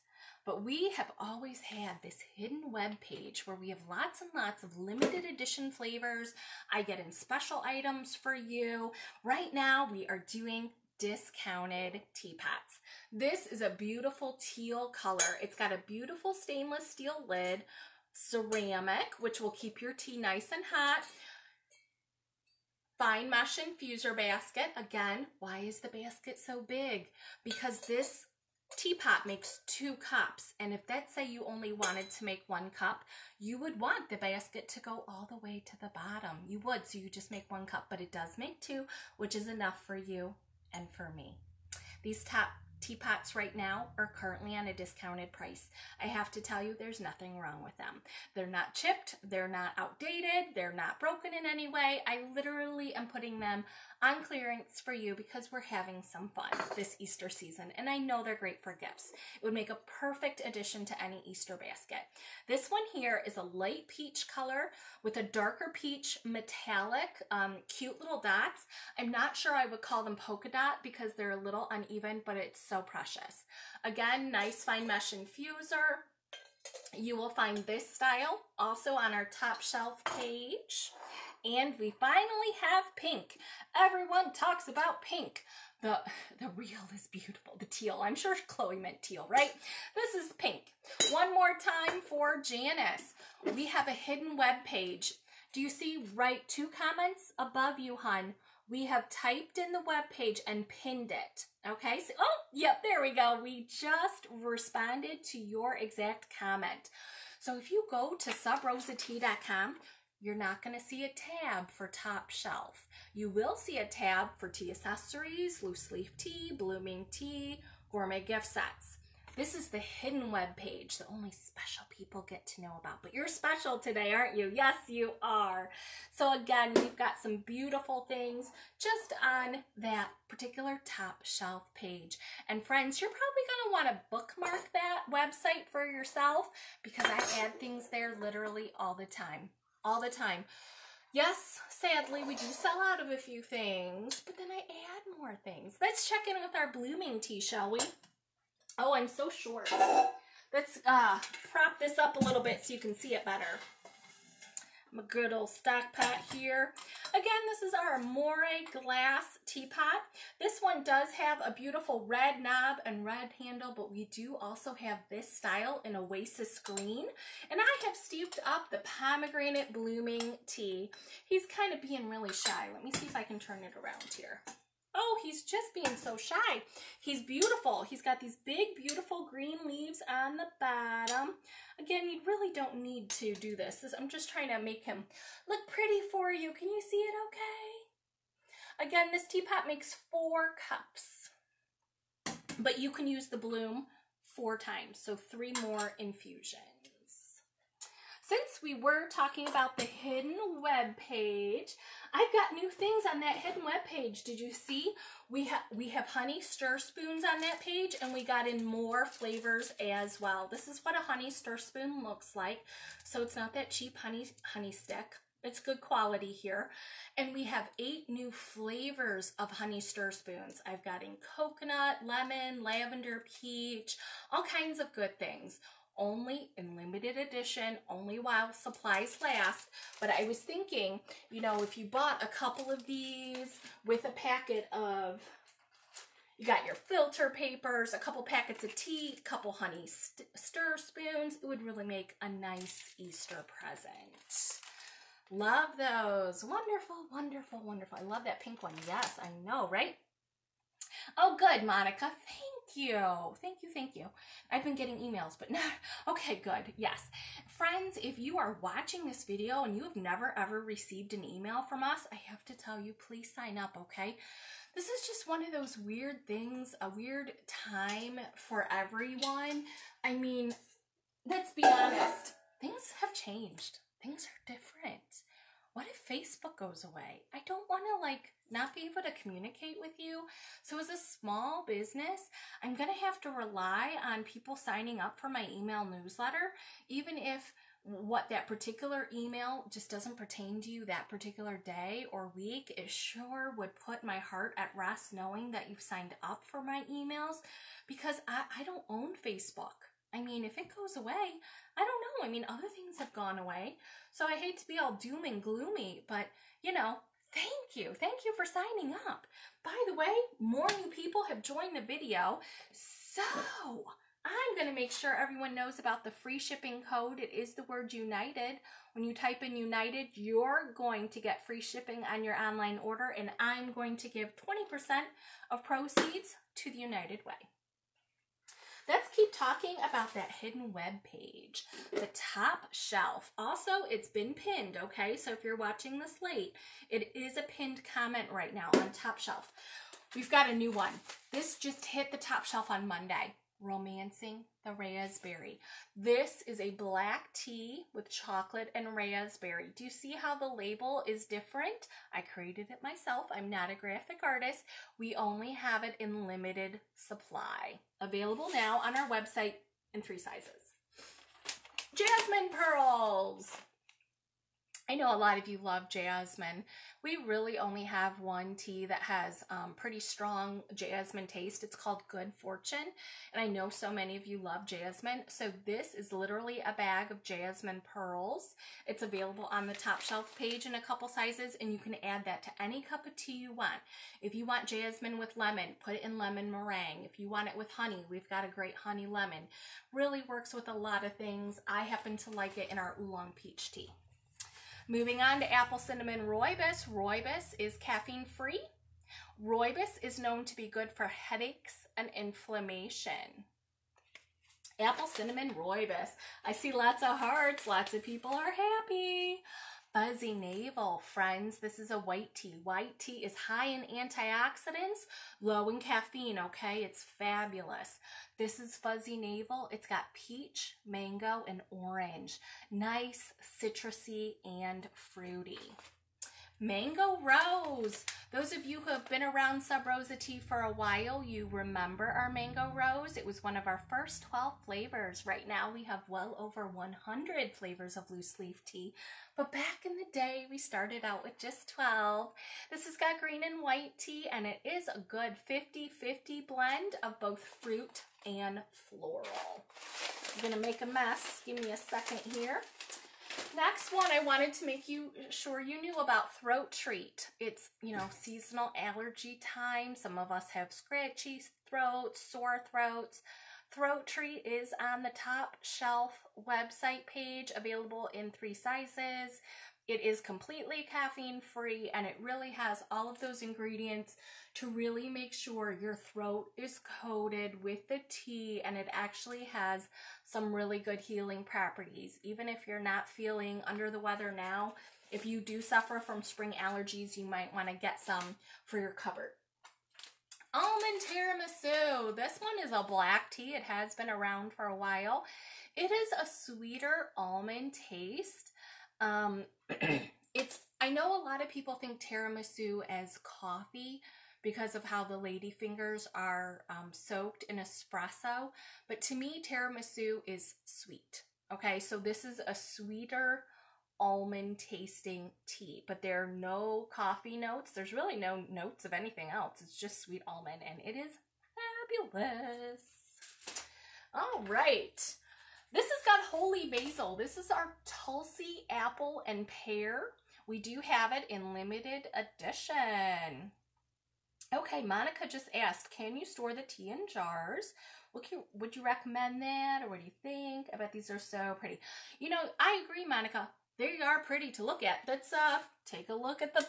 But we have always had this hidden web page where we have lots and lots of limited edition flavors. I get in special items for you. Right now we are doing discounted teapots. This is a beautiful teal color. It's got a beautiful stainless steel lid, ceramic, which will keep your tea nice and hot. Fine mesh infuser basket. Again, why is the basket so big? Because this teapot makes 2 cups, and if let's say you only wanted to make 1 cup, you would want the basket to go all the way to the bottom. You would, so you just make 1 cup, but it does make 2, which is enough for you and for me. These top teapots right now are currently on a discounted price. I have to tell you, there's nothing wrong with them. They're not chipped, they're not outdated, they're not broken in any way. I literally am putting them on clearance for you because we're having some fun this Easter season, and I know they're great for gifts. It would make a perfect addition to any Easter basket. This one here is a light peach color with a darker peach metallic, cute little dots. I'm not sure I would call them polka dot because they're a little uneven, but it's so precious. Again, nice fine mesh infuser. You will find this style also on our top shelf page. And we finally have pink. Everyone talks about pink. The real is beautiful. The teal. I'm sure Chloe meant teal, right? This is pink. One more time for Janice. We have a hidden web page. Do you see right 2 comments above you, hun? We have typed in the web page and pinned it. Okay, so, oh, yep, there we go. We just responded to your exact comment. So if you go to subrosatee.com, you're not going to see a tab for top shelf. You will see a tab for tea accessories, loose leaf tea, blooming tea, gourmet gift sets. This is the hidden web page that only special people get to know about. But you're special today, aren't you? Yes, you are. So again, we've got some beautiful things just on that particular top shelf page. And friends, you're probably going to want to bookmark that website for yourself because I add things there literally all the time. All the time. Yes, sadly, we do sell out of a few things, but then I add more things. Let's check in with our blooming tea, shall we? Oh, I'm so short. Let's prop this up a little bit so you can see it better. A good old stock pot here. Again, this is our Amore glass teapot. This one does have a beautiful red knob and red handle, but we do also have this style in Oasis green. And I have steeped up the pomegranate blooming tea. He's kind of being really shy. Let me see if I can turn it around here. Oh, he's just being so shy. He's beautiful. He's got these big, beautiful green leaves on the bottom. Again, you really don't need to do this. I'm just trying to make him look pretty for you. Can you see it okay? Again, this teapot makes 4 cups, but you can use the bloom 4 times, so 3 more infusions. Since we were talking about the hidden web page, I've got new things on that hidden web page. Did you see? We have honey stir spoons on that page, and we got in more flavors as well. This is what a honey stir spoon looks like. So it's not that cheap honey stick. It's good quality here. And we have 8 new flavors of honey stir spoons. I've got in coconut, lemon, lavender, peach, all kinds of good things. Only in limited edition, only while supplies last. But I was thinking, you know, if you bought a couple of these with a packet of, you got your filter papers, a couple packets of tea, a couple honey stir spoons, it would really make a nice Easter present. Love those. Wonderful, wonderful, wonderful. I love that pink one. Yes, I know, right? Oh, good, Monica. Thank you. Thank you, thank you. I've been getting emails, but no. Okay, good. Yes. Friends, if you are watching this video and you have never, ever received an email from us, I have to tell you, please sign up, okay? This is just one of those weird things, a weird time for everyone. I mean, let's be honest. Things have changed. Things are different. What if Facebook goes away? I don't want to not be able to communicate with you. So as a small business, I'm going to have to rely on people signing up for my email newsletter, even if what that particular email just doesn't pertain to you that particular day or week. It sure would put my heart at rest knowing that you've signed up for my emails, because I don't own Facebook. I mean, if it goes away, I don't know. I mean, other things have gone away. So I hate to be all doom and gloomy, but, you know, thank you. Thank you for signing up. By the way, more new people have joined the video. So I'm going to make sure everyone knows about the free shipping code. It is the word United. When you type in United, you're going to get free shipping on your online order, and I'm going to give 20% of proceeds to the United Way. Let's keep talking about that hidden web page, the top shelf. Also, it's been pinned, okay? So if you're watching this late, it is a pinned comment right now on top shelf. we've got a new one. This just hit the top shelf on Monday. Romancing the Raspberry. This is a black tea with chocolate and raspberry. Do you see how the label is different? I created it myself. I'm not a graphic artist. We only have it in limited supply. Available now on our website in 3 sizes. Jasmine pearls. I know a lot of you love jasmine. We really only have one tea that has pretty strong jasmine taste. It's called Good Fortune, and I know so many of you love jasmine. So this is literally a bag of jasmine pearls. It's available on the top shelf page in a couple sizes, and you can add that to any cup of tea you want. If you want jasmine with lemon, put it in lemon meringue. If you want it with honey, we've got a great honey lemon. Really works with a lot of things. I happen to like it in our oolong peach tea. Moving on to apple cinnamon rooibos. Rooibos is caffeine free. Rooibos is known to be good for headaches and inflammation. Apple cinnamon rooibos. I see lots of hearts. Lots of people are happy. Fuzzy Navel, friends. This is a white tea. White tea is high in antioxidants, low in caffeine, okay? It's fabulous. This is Fuzzy Navel. It's got peach, mango, and orange. Nice, citrusy, and fruity. Mango Rose. Those of you who have been around Sub Rosa Tea for a while, you remember our Mango Rose. It was one of our first 12 flavors. Right now we have well over 100 flavors of loose leaf tea. But back in the day, we started out with just 12. This has got green and white tea, and it is a good 50-50 blend of both fruit and floral. I'm gonna make a mess. Give me a second here. Next one, I wanted to make sure you knew about Throat Treat. It's, seasonal allergy time. Some of us have scratchy throats, sore throats. Throat Treat is on the top shelf website page, available in 3 sizes. It is completely caffeine free, and it really has all of those ingredients to really make sure your throat is coated with the tea, and it actually has some really good healing properties. Even if you're not feeling under the weather now, if you do suffer from spring allergies, you might want to get some for your cupboard. Almond tiramisu. This one is a black tea. It has been around for a while. It is a sweeter almond taste. I know a lot of people think tiramisu as coffee because of how the lady fingers are soaked in espresso, but to me tiramisu is sweet. Okay, so this is a sweeter almond tasting tea, but there are no coffee notes. There's really no notes of anything else. It's just sweet almond, and it is fabulous. All right. This has got holy basil. This is our Tulsi apple and pear. We do have it in limited edition. Okay, Monica just asked, can you store the tea in jars? Would you recommend that, or what do you think? I bet these are so pretty. I agree, Monica. They are pretty to look at. Let's take a look at the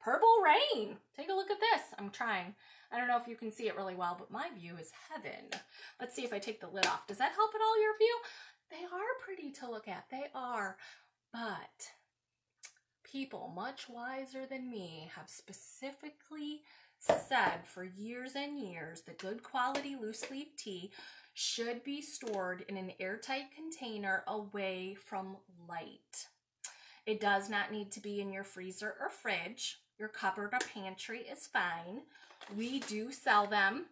Purple Rain. Take a look at this. I'm trying. I don't know if you can see it really well, but my view is heaven. Let's see if I take the lid off. Does that help at all, your view? They are pretty to look at. They are. But people much wiser than me have specifically said for years and years that good quality loose leaf tea should be stored in an airtight container away from light. It does not need to be in your freezer or fridge. Your cupboard or pantry is fine. We do sell them.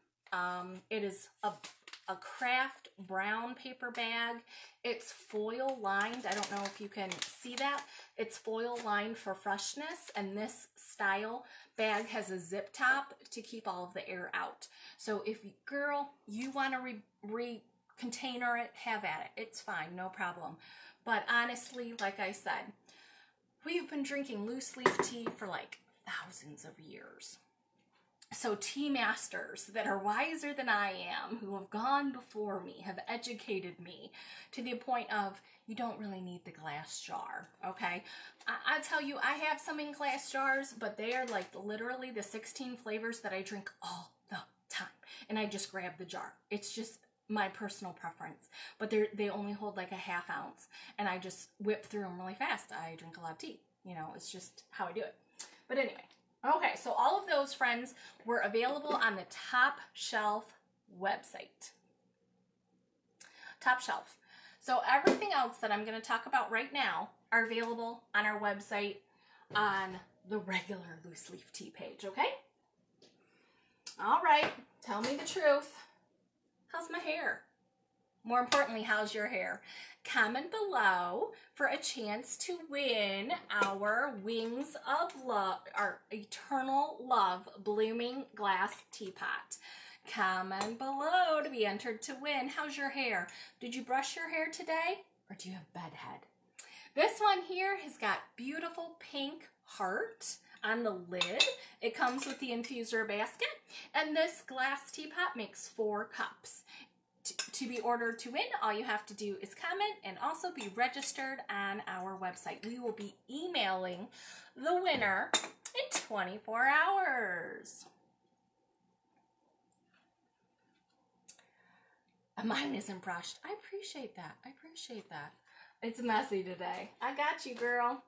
It is a craft brown paper bag. It's foil lined. I don't know if you can see that. It's foil lined for freshness, and this style bag has a zip top to keep all of the air out. So if, girl, you want to re-container it, have at it. It's fine, no problem. But honestly, like I said, we've been drinking loose leaf tea for like thousands of years. So tea masters that are wiser than I am, who have gone before me, have educated me to the point of you don't really need the glass jar, okay? I tell you, I have some in glass jars, but they are like literally the 16 flavors that I drink all the time. And I just grab the jar. It's just my personal preference. But they only hold like a ½ ounce. And I just whip through them really fast. I drink a lot of tea. It's just how I do it. But anyway. Okay, so all of those, friends, were available on the Top Shelf website. Top Shelf. So everything else that I'm going to talk about right now are available on our website on the regular loose leaf tea page, okay? All right, tell me the truth. How's my hair? More importantly, how's your hair? Comment below for a chance to win our Wings of Love, our Eternal Love Blooming Glass Teapot. Comment below to be entered to win. How's your hair? Did you brush your hair today, or do you have bedhead? This one here has got beautiful pink heart on the lid. It comes with the infuser basket, and this glass teapot makes 4 cups. To be ordered to win, all you have to do is comment and also be registered on our website. We will be emailing the winner in 24 hours. Mine isn't brushed. I appreciate that. I appreciate that. It's messy today. I got you, girl.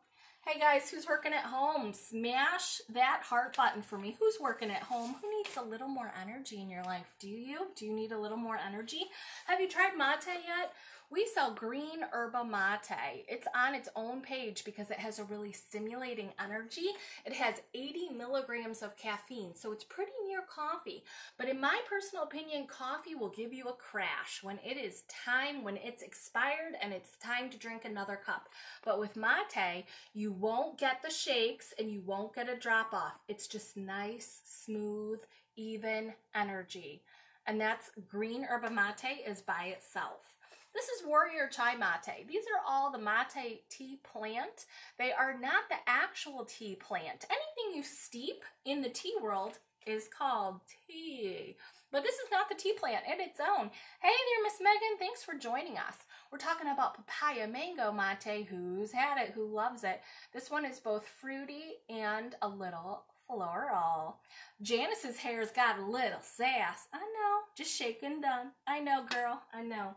Hey guys, who's working at home? Smash that heart button for me. Who's working at home? Who needs a little more energy in your life? Do you? Do you need a little more energy? Have you tried mate yet? We sell green yerba mate. It's on its own page because it has a really stimulating energy. It has 80 milligrams of caffeine, so it's pretty near coffee. But in my personal opinion, coffee will give you a crash when it is time, when it's expired and it's time to drink another cup. But with mate, you won't get the shakes and you won't get a drop off. It's just nice, smooth, even energy. And that's green yerba mate is by itself. This is Warrior Chai Mate. These are all the mate tea plant. They are not the actual tea plant. Anything you steep in the tea world is called tea. But this is not the tea plant in its own. Hey there, Miss Megan. Thanks for joining us. We're talking about papaya mango mate. Who's had it? Who loves it? This one is both fruity and a little floral. Janice's hair's got a little sass. I know. Just shake and done. I know, girl. I know.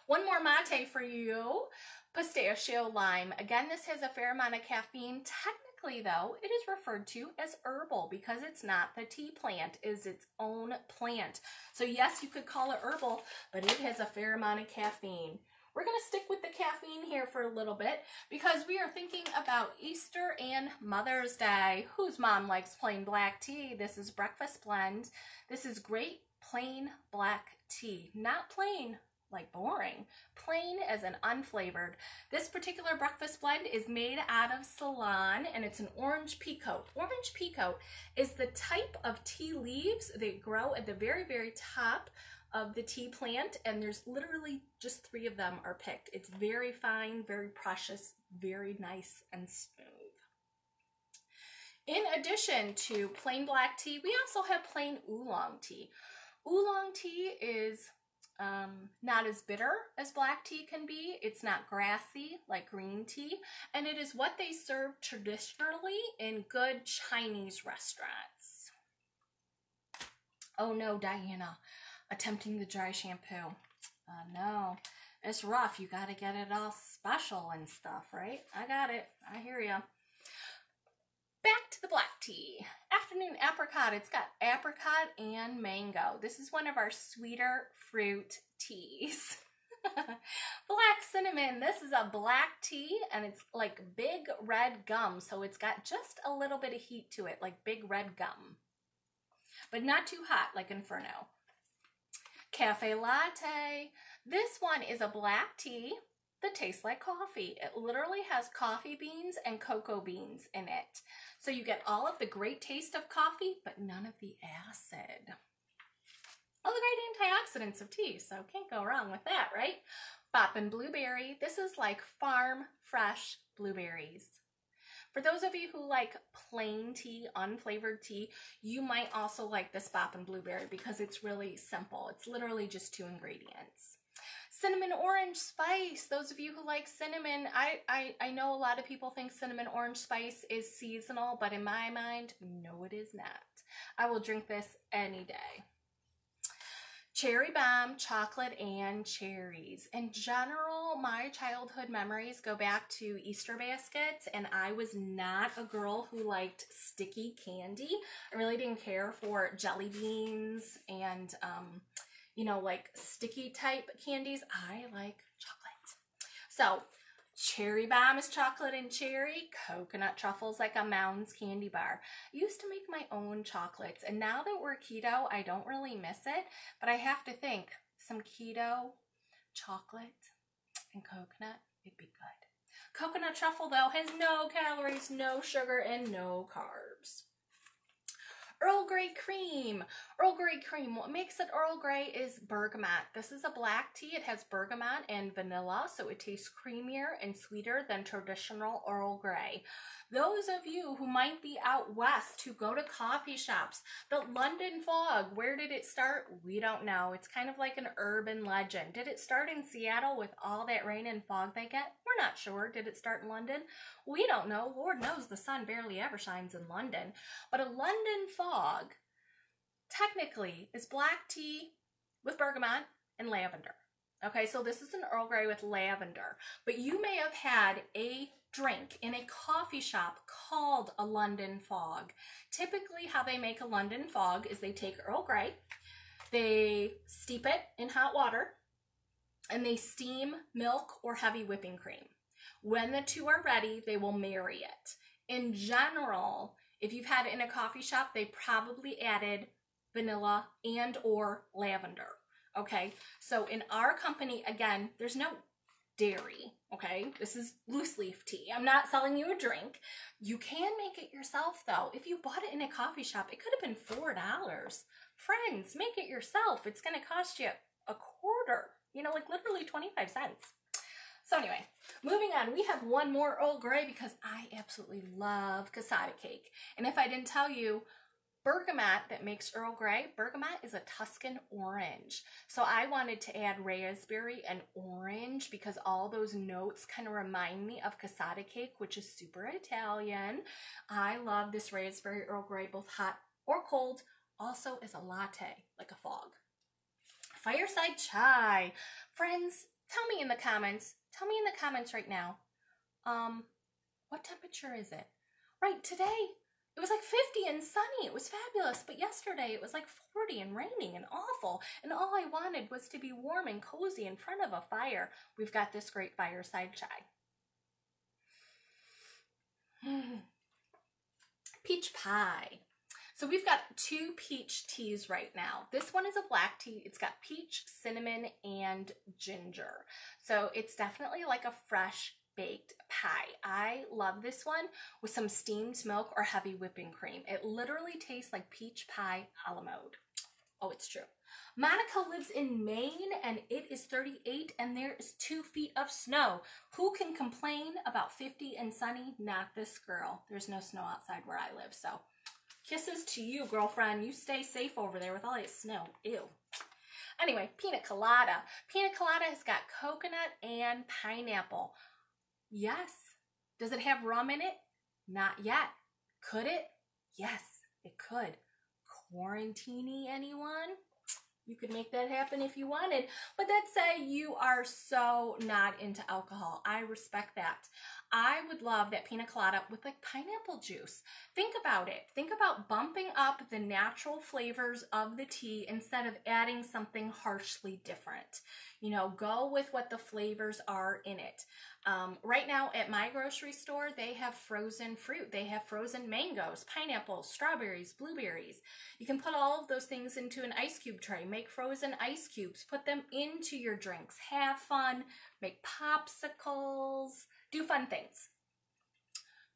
One more mate for you, pistachio lime. Again, this has a fair amount of caffeine. Technically, though, it is referred to as herbal because it's not the tea plant, it's its own plant. So yes, you could call it herbal, but it has a fair amount of caffeine. We're going to stick with the caffeine here for a little bit because we are thinking about Easter and Mother's Day. Whose mom likes plain black tea? This is Breakfast Blend. This is great plain black tea. Not plain like boring, plain as an unflavored. This particular breakfast blend is made out of Ceylon and it's an orange peacoat. Orange peacoat is the type of tea leaves that grow at the very, very top of the tea plant, and there's literally just 3 of them are picked. It's very fine, very precious, very nice and smooth. In addition to plain black tea, we also have plain oolong tea. Oolong tea is not as bitter as black tea can be. It's not grassy like green tea, and it is what they serve traditionally in good Chinese restaurants. Oh no, Diana, attempting the dry shampoo. No, it's rough. You got to get it all special and stuff, right? I got it. I hear ya. Back to the black tea. Afternoon apricot. It's got apricot and mango. This is one of our sweeter fruit teas. Black cinnamon. This is a black tea and it's like big red gum. So it's got just a little bit of heat to it, like big red gum. But not too hot like Inferno. Cafe latte. This one is a black tea that tastes like coffee. It literally has coffee beans and cocoa beans in it. So you get all of the great taste of coffee, but none of the acid. All the great antioxidants of tea, so can't go wrong with that, right? Boppin' blueberry. This is like farm fresh blueberries. For those of you who like plain tea, unflavored tea, you might also like this Boppin' blueberry because it's really simple. It's literally just 2 ingredients. Cinnamon orange spice. Those of you who like cinnamon, I know a lot of people think cinnamon orange spice is seasonal, but in my mind, no, it is not. I will drink this any day. Cherry Bomb, chocolate, and cherries. In general, my childhood memories go back to Easter baskets, and I was not a girl who liked sticky candy. I really didn't care for jelly beans and, you know, like sticky type candies. I like chocolate. So, Cherry Bomb is chocolate and cherry. Coconut Truffles like a Mounds candy bar. I used to make my own chocolates, and now that we're keto, I don't really miss it, but I have to think some keto chocolate and coconut, it'd be good. Coconut Truffle, though, has no calories, no sugar, and no carbs. Earl Grey cream. Earl Grey cream. What makes it Earl Grey is bergamot. This is a black tea. It has bergamot and vanilla, so it tastes creamier and sweeter than traditional Earl Grey. Those of you who might be out west who go to coffee shops, the London fog, where did it start? We don't know. It's kind of like an urban legend. Did it start in Seattle with all that rain and fog they get? We're not sure. Did it start in London? We don't know. Lord knows the sun barely ever shines in London. But a London fog technically is black tea with bergamot and lavender. Okay, so this is an Earl Grey with lavender. But you may have had a drink in a coffee shop called a London fog. Typically how they make a London fog is they take Earl Grey, they steep it in hot water, and they steam milk or heavy whipping cream. When the two are ready, they will marry it. In general, if you've had it in a coffee shop, they probably added vanilla and or lavender. Okay, so in our company, again, there's no dairy, okay? This is loose leaf tea. I'm not selling you a drink. You can make it yourself, though. If you bought it in a coffee shop, it could have been $4. Friends, make it yourself. It's going to cost you a quarter, you know, like literally 25 cents. So anyway, moving on, we have one more Earl Grey because I absolutely love cassata cake. And if I didn't tell you, bergamot that makes Earl Grey, bergamot is a Tuscan orange. So I wanted to add raspberry and orange because all those notes kind of remind me of cassata cake, which is super Italian. I love this raspberry Earl Grey, both hot or cold, also as a latte, like a fog. Fireside chai. Friends, tell me in the comments right now, what temperature is it? Right, today, it was like 50 and sunny. It was fabulous. But yesterday it was like 40 and raining and awful. And all I wanted was to be warm and cozy in front of a fire. We've got this great fireside chai. Peach pie. So we've got two peach teas right now. This one is a black tea. It's got peach, cinnamon, and ginger. So it's definitely like a fresh baked pie. I love this one with some steamed milk or heavy whipping cream. It literally tastes like peach pie a la mode. Oh, it's true. Monica lives in Maine and it is 38 and there is 2 feet of snow. Who can complain about 50 and sunny? Not this girl. There's no snow outside where I live, so kisses to you, girlfriend. You stay safe over there with all that snow. Ew. Anyway, pina colada. Pina colada has got coconut and pineapple. Yes. Does it have rum in it? Not yet. Could it? Yes, it could. Quarantini, anyone? You could make that happen if you wanted. But let's say you are so not into alcohol. I respect that. I would love that pina colada with like pineapple juice. Think about it. Think about bumping up the natural flavors of the tea instead of adding something harshly different. You know, go with what the flavors are in it. Right now at my grocery store, they have frozen fruit. They have frozen mangoes, pineapples, strawberries, blueberries. You can put all of those things into an ice cube tray. Make frozen ice cubes. Put them into your drinks. Have fun. Make popsicles. Do fun things.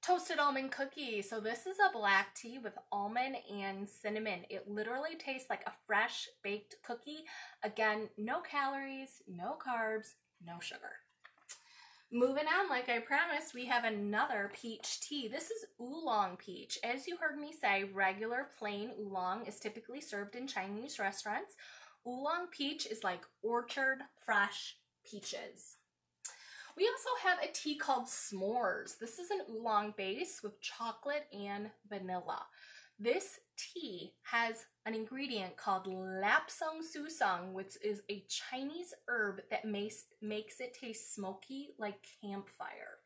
Toasted almond cookies. So this is a black tea with almond and cinnamon. It literally tastes like a fresh baked cookie. Again, no calories, no carbs, no sugar. Moving on, like I promised, we have another peach tea. This is oolong peach. As you heard me say, regular plain oolong is typically served in Chinese restaurants. Oolong peach is like orchard fresh peaches. We also have a tea called S'mores. This is an oolong base with chocolate and vanilla. This tea has an ingredient called Lapsang Susang, which is a Chinese herb that makes it taste smoky like campfire.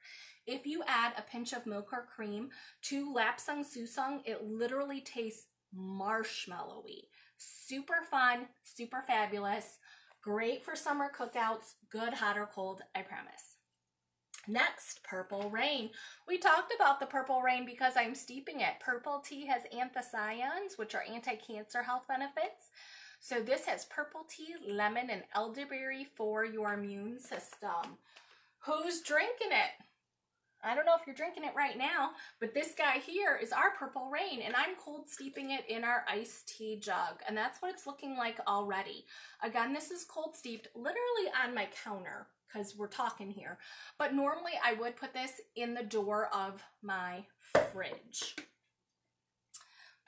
If you add a pinch of milk or cream to Lapsang Susang, it literally tastes marshmallowy. Super fun, super fabulous, great for summer cookouts, good hot or cold, I promise. Next, Purple Rain. We talked about the Purple Rain because I'm steeping it. Purple tea has anthocyanins, which are anti-cancer health benefits. So this has purple tea, lemon, and elderberry for your immune system. Who's drinking it? I don't know if you're drinking it right now, but this guy here is our Purple Rain, and I'm cold steeping it in our iced tea jug, and that's what it's looking like already. Again, this is cold steeped literally on my counter because we're talking here, but normally I would put this in the door of my fridge.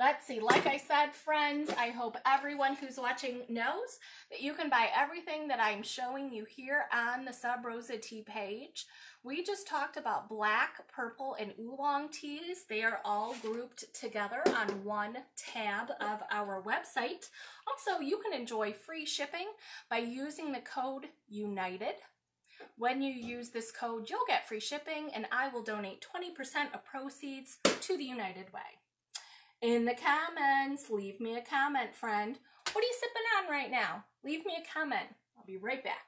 Let's see, like I said, friends, I hope everyone who's watching knows that you can buy everything that I'm showing you here on the Sub Rosa Tea page. We just talked about black, purple, and oolong teas. They are all grouped together on one tab of our website. Also, you can enjoy free shipping by using the code UNITED. When you use this code, you'll get free shipping, and I will donate 20% of proceeds to the United Way. In the comments, leave me a comment, friend. What are you sipping on right now? Leave me a comment. I'll be right back.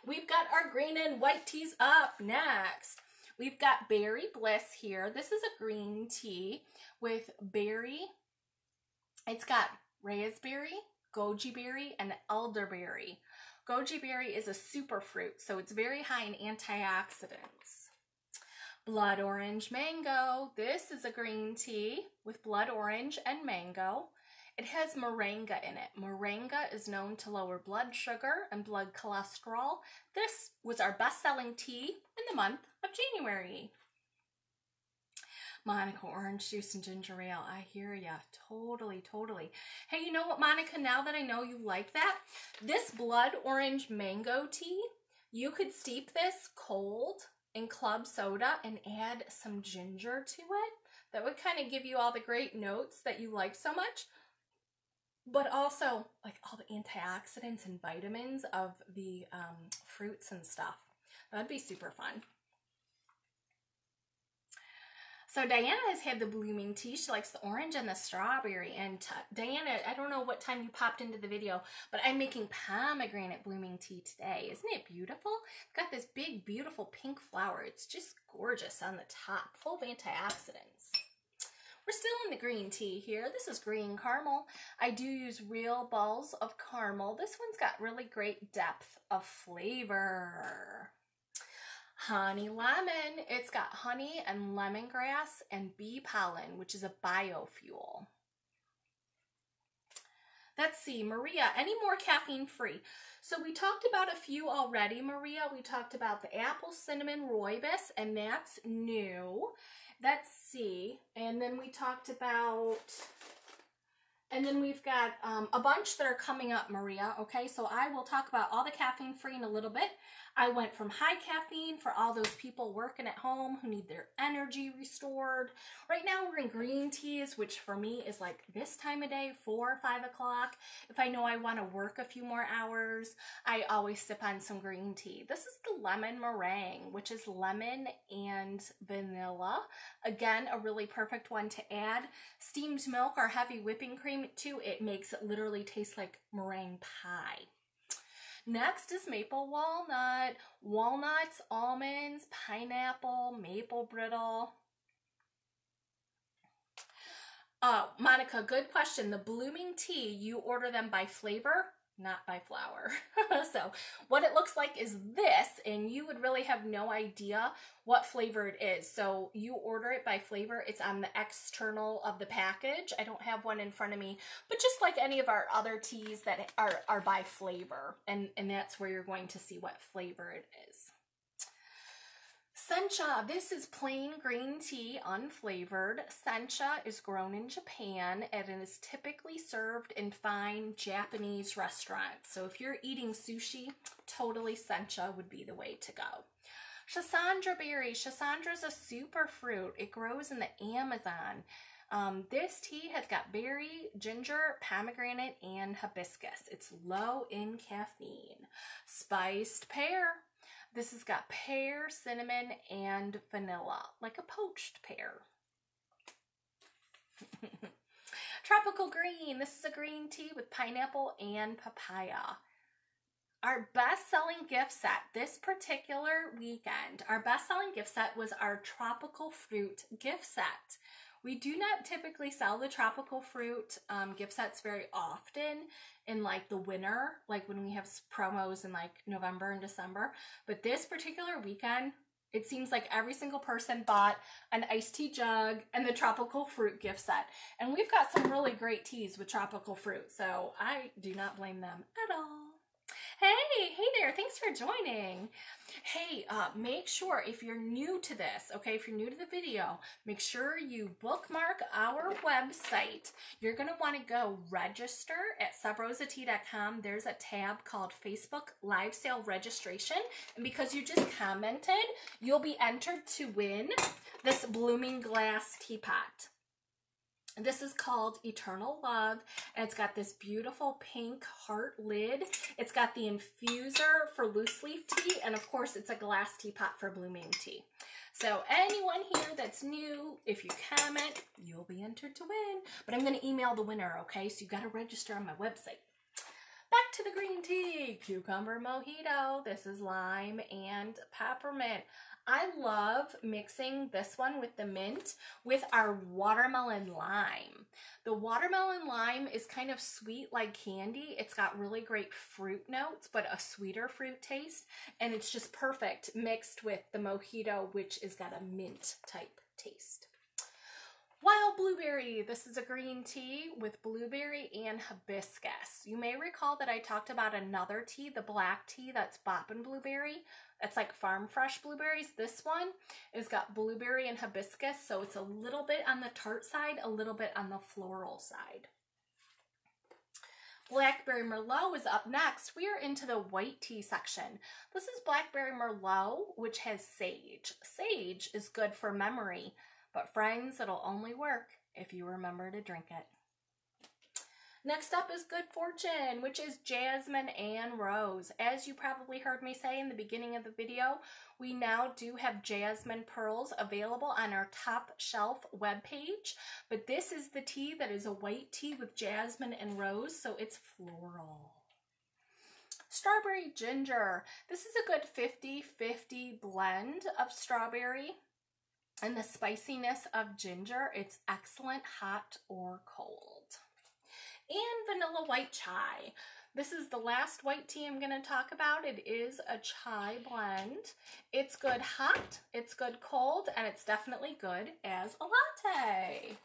We've got our green and white teas up next. We've got Berry Bliss here. This is a green tea with berry. It's got raspberry, goji berry, and elderberry. Goji berry is a superfruit, so it's very high in antioxidants. Blood orange mango. This is a green tea with blood orange and mango. It has moringa in it. Moringa is known to lower blood sugar and blood cholesterol. This was our best-selling tea in the month of January. Monica, orange juice and ginger ale. I hear ya. Totally, totally. Hey, you know what, Monica? Now that I know you like that, this blood orange mango tea, you could steep this cold in club soda and add some ginger to it. That would kind of give you all the great notes that you like so much, but also like all the antioxidants and vitamins of the fruits and stuff. That'd be super fun. So Diana has had the blooming tea. She likes the orange and the strawberry. And Diana, I don't know what time you popped into the video, but I'm making pomegranate blooming tea today. Isn't it beautiful? It's got this big, beautiful pink flower. It's just gorgeous on the top, full of antioxidants. We're still in the green tea here. This is green caramel. I do use real balls of caramel. This one's got really great depth of flavor. Honey lemon. It's got honey and lemongrass and bee pollen, which is a biofuel. Let's see, Maria, any more caffeine free? So we talked about a few already, Maria. We talked about the apple cinnamon rooibos, and that's new. Let's see. And then we talked about, and then we've got a bunch that are coming up, Maria. Okay, so I will talk about all the caffeine free in a little bit. I went from high caffeine for all those people working at home who need their energy restored. Right now we're in green teas, which for me is like this time of day, 4 or 5 o'clock. If I know I want to work a few more hours, I always sip on some green tea. This is the lemon meringue, which is lemon and vanilla. Again, a really perfect one to add steamed milk or heavy whipping cream to. It makes it literally taste like meringue pie. Next is maple walnut. Walnuts, almonds, pineapple, maple brittle. Monica, good question. The blooming tea, you order them by flavor, not by flower. So what it looks like is this, and you would really have no idea what flavor it is. So you order it by flavor. It's on the external of the package. I don't have one in front of me, but just like any of our other teas that are by flavor, and that's where you're going to see what flavor it is. Sencha, this is plain green tea, unflavored. Sencha is grown in Japan and it is typically served in fine Japanese restaurants. So if you're eating sushi, totally Sencha would be the way to go. Schisandra berry. Schisandra is a super fruit. It grows in the Amazon. This tea has got berry, ginger, pomegranate, and hibiscus. It's low in caffeine. Spiced pear. This has got pear, cinnamon, and vanilla, like a poached pear. Tropical green. This is a green tea with pineapple and papaya. Our best-selling gift set this particular weekend, our best-selling gift set was our tropical fruit gift set. We do not typically sell the tropical fruit gift sets very often in like the winter, like when we have promos in like November and December. But this particular weekend, it seems like every single person bought an iced tea jug and the tropical fruit gift set. And we've got some really great teas with tropical fruit, so I do not blame them at all. Hey there, thanks for joining. Hey, make sure if you're new to this, okay, if you're new to the video, make sure you bookmark our website. You're going to want to go register at subrosatea.com. There's a tab called Facebook Live Sale Registration. And because you just commented, you'll be entered to win this Blooming Glass teapot. This is called Eternal Love, and it's got this beautiful pink heart lid. It's got the infuser for loose leaf tea, and of course it's a glass teapot for blooming tea. So anyone here that's new, if you comment, you'll be entered to win. But I'm going to email the winner, okay? So you got to register on my website. Back to the green tea, cucumber mojito. This is lime and peppermint. I love mixing this one with the mint with our watermelon lime. The watermelon lime is kind of sweet like candy. It's got really great fruit notes, but a sweeter fruit taste. And it's just perfect mixed with the mojito, which has got a mint type taste. Wild blueberry. This is a green tea with blueberry and hibiscus. You may recall that I talked about another tea, the black tea that's boppin' blueberry. That's like farm fresh blueberries. This one has got blueberry and hibiscus, so it's a little bit on the tart side, a little bit on the floral side. Blackberry Merlot is up next. We are into the white tea section. This is Blackberry Merlot, which has sage. Sage is good for memory. But friends, it'll only work if you remember to drink it. Next up is Good Fortune, which is jasmine and rose. As you probably heard me say in the beginning of the video, we now do have jasmine pearls available on our top shelf webpage. But this is the tea that is a white tea with jasmine and rose, so it's floral. Strawberry ginger. This is a good 50-50 blend of strawberry and the spiciness of ginger. It's excellent hot or cold. And vanilla white chai. This is the last white tea I'm going to talk about. It is a chai blend. It's good hot, it's good cold, and it's definitely good as a latte.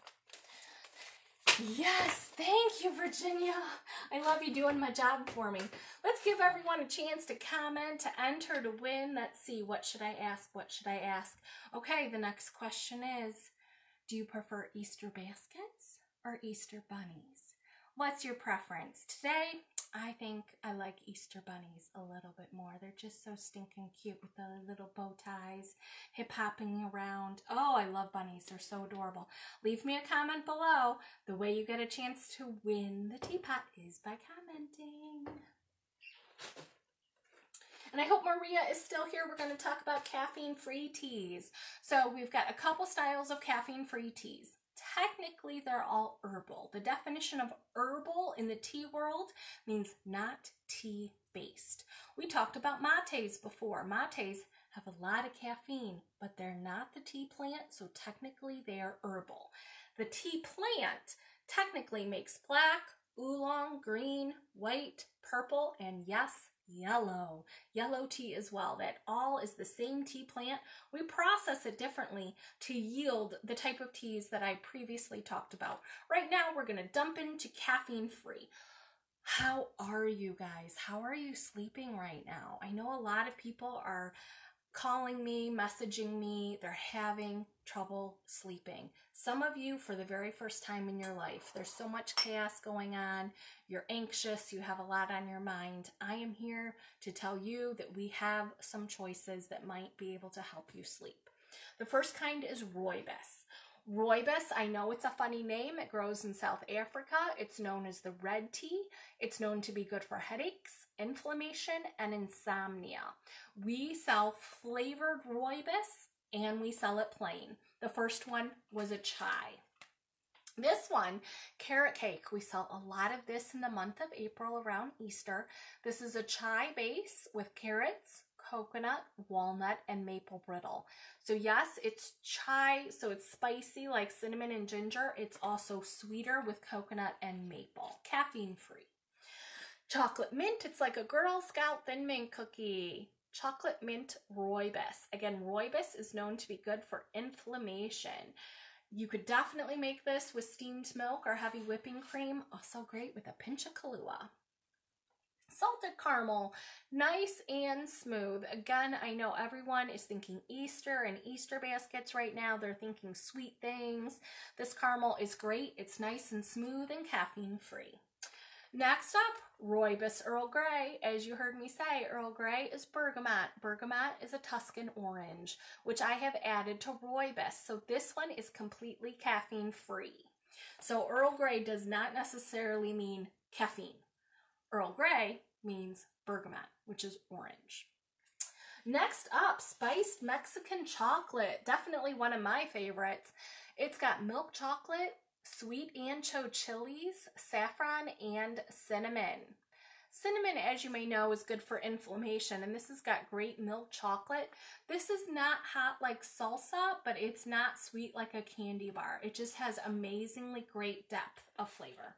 Yes, thank you, Virginia. I love you doing my job for me. Let's give everyone a chance to comment, to enter, to win. Let's see, what should I ask? What should I ask? Okay, the next question is, do you prefer Easter baskets or Easter bunnies? What's your preference? Today, I think I like Easter bunnies a little bit more. They're just so stinking cute with the little bow ties, hip-hopping around. Oh, I love bunnies. They're so adorable. Leave me a comment below. The way you get a chance to win the teapot is by commenting. And I hope Maria is still here. We're going to talk about caffeine-free teas. So we've got a couple styles of caffeine-free teas. Technically, they're all herbal. The definition of herbal in the tea world means not tea-based. We talked about mates before. Mates have a lot of caffeine, but they're not the tea plant, so technically they are herbal. The tea plant technically makes black, oolong, green, white, purple, and yes, yellow tea as well. That all is the same tea plant. We process it differently to yield the type of teas that I previously talked about. Right now we're going to dump into caffeine free. How are you guys? How are you sleeping right now? I know a lot of people are calling me, messaging me. They're having trouble sleeping. Some of you, for the very first time in your life, there's so much chaos going on, you're anxious, you have a lot on your mind. I am here to tell you that we have some choices that might be able to help you sleep. The first kind is rooibos. Rooibos, I know it's a funny name. It grows in South Africa. It's known as the red tea. It's known to be good for headaches, inflammation, and insomnia. We sell flavored rooibos and we sell it plain. The first one was a chai. This one, carrot cake, we sell a lot of this in the month of April around Easter. This is a chai base with carrots, coconut, walnut, and maple brittle. So yes, it's chai, so it's spicy like cinnamon and ginger. It's also sweeter with coconut and maple, caffeine free. Chocolate mint, it's like a Girl Scout Thin Mint cookie. Chocolate mint rooibos. Again, rooibos is known to be good for inflammation. You could definitely make this with steamed milk or heavy whipping cream. Also great with a pinch of Kahlua. Salted caramel, nice and smooth. Again, I know everyone is thinking Easter and Easter baskets right now. They're thinking sweet things. This caramel is great. It's nice and smooth and caffeine free. Next up, rooibos Earl Grey. As you heard me say, Earl Grey is bergamot. Bergamot is a Tuscan orange, which I have added to rooibos. So this one is completely caffeine free. So Earl Grey does not necessarily mean caffeine. Earl Grey means bergamot, which is orange. Next up, spiced Mexican chocolate. Definitely one of my favorites. It's got milk chocolate, sweet ancho chilies, saffron, and cinnamon. Cinnamon, as you may know, is good for inflammation, and this has got great milk chocolate. This is not hot like salsa, but it's not sweet like a candy bar. It just has amazingly great depth of flavor.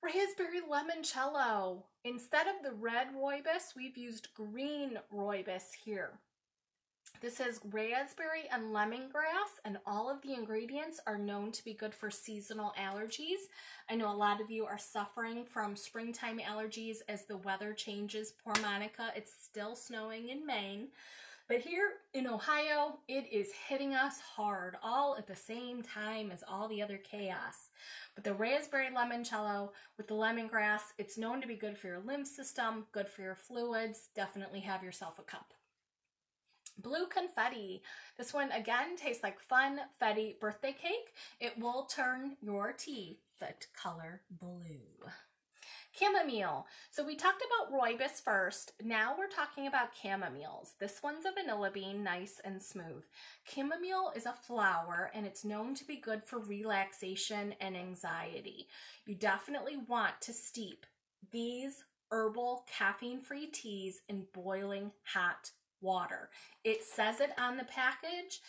Raspberry limoncello. Instead of the red rooibos, we've used green rooibos here. This is raspberry and lemongrass, and all of the ingredients are known to be good for seasonal allergies. I know a lot of you are suffering from springtime allergies as the weather changes. Poor Monica, it's still snowing in Maine. But here in Ohio, it is hitting us hard, all at the same time as all the other chaos. But the raspberry limoncello with the lemongrass, it's known to be good for your lymph system, good for your fluids. Definitely have yourself a cup. Blue confetti. This one again tastes like funfetti birthday cake. It will turn your tea the color blue. Chamomile. So we talked about rooibos first. Now we're talking about chamomiles. This one's a vanilla bean, nice and smooth. Chamomile is a flower and it's known to be good for relaxation and anxiety. You definitely want to steep these herbal caffeine-free teas in boiling hot water. It says it on the package.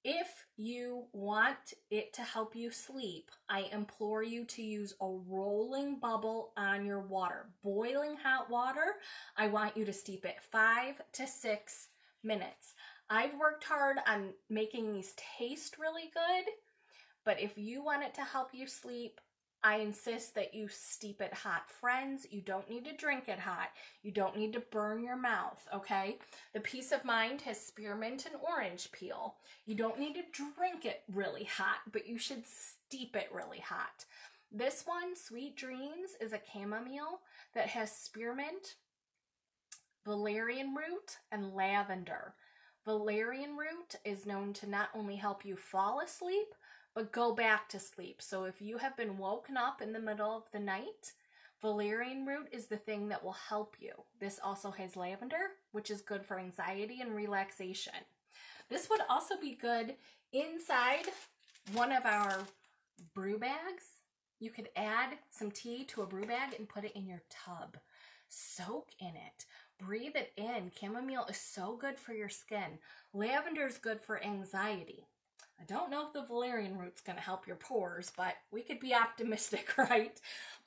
If you want it to help you sleep, I implore you to use a rolling bubble on your water. Boiling hot water, I want you to steep it 5 to 6 minutes. I've worked hard on making these taste really good, but if you want it to help you sleep, I insist that you steep it hot. Friends, you don't need to drink it hot. You don't need to burn your mouth, okay? The Peace of Mind has spearmint and orange peel. You don't need to drink it really hot, but you should steep it really hot. This one, Sweet Dreams, is a chamomile that has spearmint, valerian root, and lavender. Valerian root is known to not only help you fall asleep, but go back to sleep. So if you have been woken up in the middle of the night, valerian root is the thing that will help you. This also has lavender, which is good for anxiety and relaxation. This would also be good inside one of our brew bags. You could add some tea to a brew bag and put it in your tub. Soak in it. Breathe it in. Chamomile is so good for your skin. Lavender is good for anxiety. I don't know if the valerian root's going to help your pores, but we could be optimistic, right?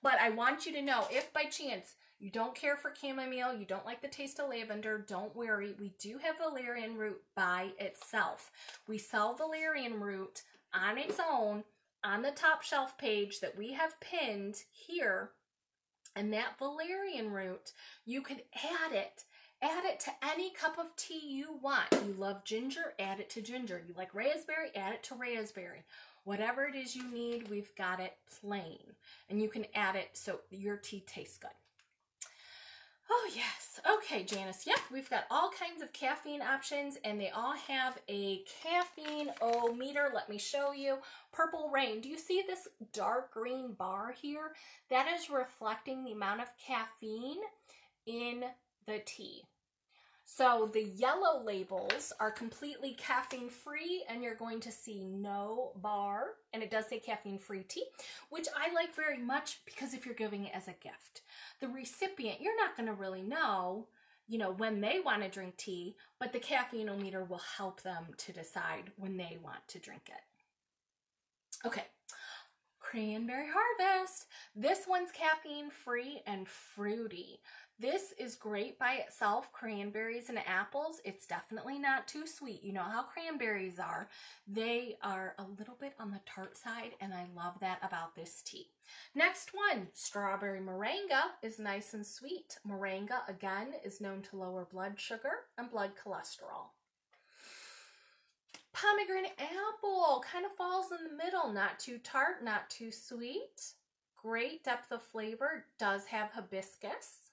But I want you to know, if by chance you don't care for chamomile, you don't like the taste of lavender, don't worry. We do have valerian root by itself. We sell valerian root on its own on the top shelf page that we have pinned here. And that valerian root, you could add it Add it to any cup of tea you want. You love ginger, add it to ginger. You like raspberry, add it to raspberry. Whatever it is you need, we've got it plain. And you can add it so your tea tastes good. Oh yes. Okay, Janice. Yep, we've got all kinds of caffeine options and they all have a caffeine-o-meter. Let me show you. Purple Rain. Do you see this dark green bar here? That is reflecting the amount of caffeine in the tea. So the yellow labels are completely caffeine free and you're going to see no bar, and it does say caffeine free tea, which I like very much because if you're giving it as a gift, the recipient, you're not going to really know, when they want to drink tea, but the caffeine-o-meter will help them to decide when they want to drink it. Okay. Cranberry Harvest. This one's caffeine free and fruity. This is great by itself, cranberries and apples. It's definitely not too sweet. You know how cranberries are. They are a little bit on the tart side, and I love that about this tea. Next one, Strawberry Moringa is nice and sweet. Moringa, again, is known to lower blood sugar and blood cholesterol. Pomegranate Apple kind of falls in the middle, not too tart, not too sweet. Great depth of flavor, does have hibiscus.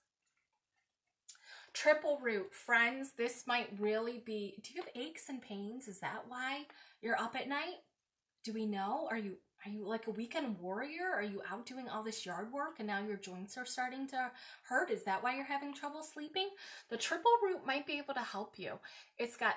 Triple Root, friends, this might really be, do you have aches and pains? Is that why you're up at night? Do we know? Are you like a weekend warrior? Are you out doing all this yard work and now your joints are starting to hurt? Is that why you're having trouble sleeping? The Triple Root might be able to help you. It's got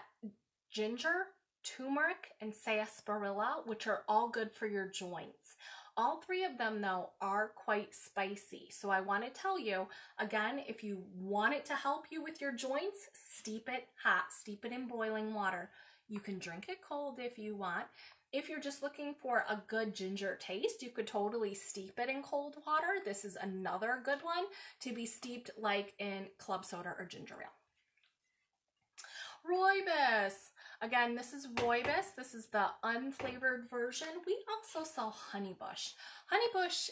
ginger, turmeric, and sarsaparilla, which are all good for your joints. All three of them, though, are quite spicy. So I want to tell you, again, if you want it to help you with your joints, steep it hot. Steep it in boiling water. You can drink it cold if you want. If you're just looking for a good ginger taste, you could totally steep it in cold water. This is another good one to be steeped like in club soda or ginger ale. Rooibos. Again, this is Rooibos. This is the unflavored version. We also sell Honeybush. Honeybush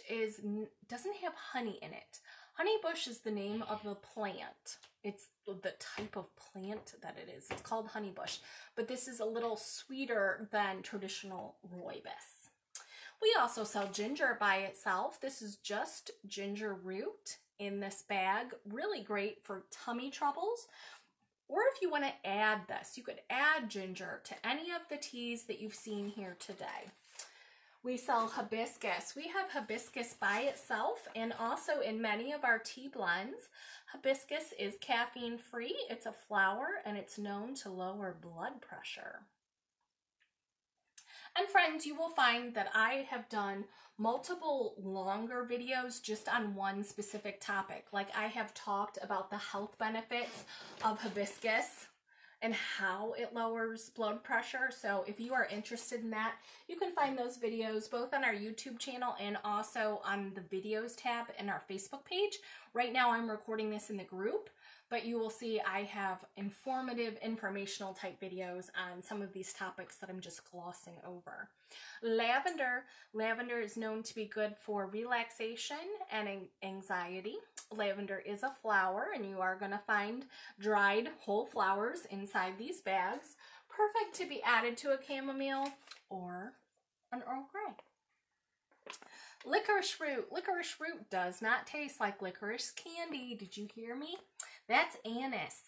doesn't have honey in it. Honeybush is the name of the plant. It's the type of plant that it is. It's called Honeybush. But this is a little sweeter than traditional Rooibos. We also sell ginger by itself. This is just ginger root in this bag. Really great for tummy troubles. Or if you want to add this, you could add ginger to any of the teas that you've seen here today. We sell hibiscus. We have hibiscus by itself and also in many of our tea blends. Hibiscus is caffeine free. It's a flower and it's known to lower blood pressure. And friends, you will find that I have done multiple longer videos just on one specific topic. Like I have talked about the health benefits of hibiscus and how it lowers blood pressure. So if you are interested in that, you can find those videos both on our YouTube channel and also on the videos tab in our Facebook page. Right now I'm recording this in the group, but you will see I have informative, informational type videos on some of these topics that I'm just glossing over. Lavender. Lavender is known to be good for relaxation and anxiety. Lavender is a flower, and you are going to find dried whole flowers inside these bags. Perfect to be added to a chamomile or an Earl Grey. Licorice root. Licorice root does not taste like licorice candy. Did you hear me? That's anise.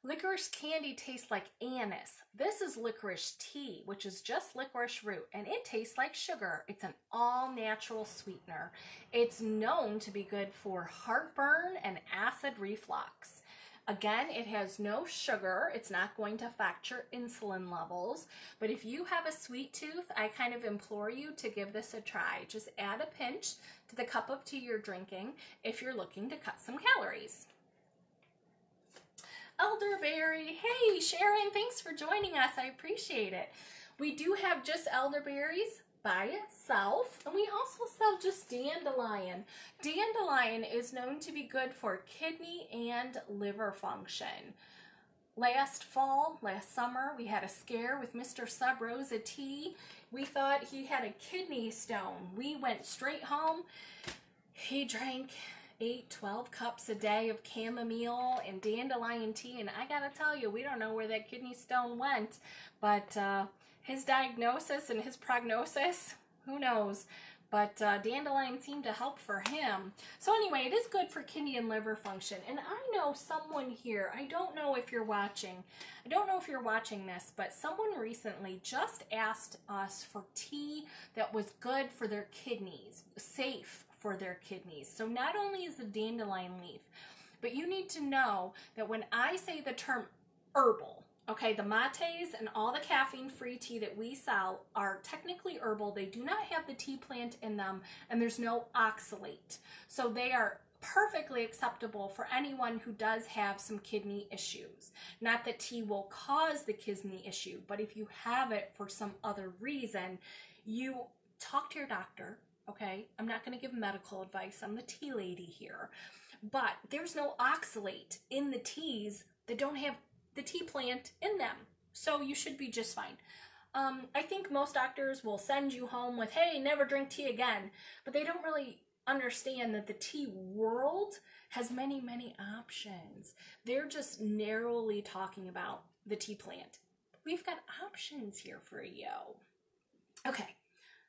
Licorice candy tastes like anise. This is licorice tea, which is just licorice root, and it tastes like sugar. It's an all-natural sweetener. It's known to be good for heartburn and acid reflux. Again, it has no sugar. It's not going to affect your insulin levels. But if you have a sweet tooth, I kind of implore you to give this a try. Just add a pinch to the cup of tea you're drinking if you're looking to cut some calories. Elderberry. Hey, Sharon, thanks for joining us. I appreciate it. We do have just elderberries by itself, and we also sell just dandelion. Dandelion is known to be good for kidney and liver function. Last summer, we had a scare with Mr. Sub Rosa Tea. We thought he had a kidney stone. We went straight home. He drank 8, 12 cups a day of chamomile and dandelion tea, and I gotta tell you, we don't know where that kidney stone went, but his diagnosis and his prognosis, who knows? But dandelion seemed to help for him. So anyway, it is good for kidney and liver function. And I know someone here, I don't know if you're watching this, but someone recently just asked us for tea that was good for their kidneys, safe for their kidneys. So not only is the dandelion leaf, but you need to know that when I say the term herbal, okay, the mates and all the caffeine-free tea that we sell are technically herbal. They do not have the tea plant in them, and there's no oxalate. So they are perfectly acceptable for anyone who does have some kidney issues. Not that tea will cause the kidney issue, but if you have it for some other reason, you talk to your doctor, okay? I'm not going to give medical advice. I'm the tea lady here. But there's no oxalate in the teas that don't have the tea plant in them. So you should be just fine. I think most doctors will send you home with, hey, never drink tea again. But they don't really understand that the tea world has many, many options. They're just narrowly talking about the tea plant. We've got options here for you. Okay,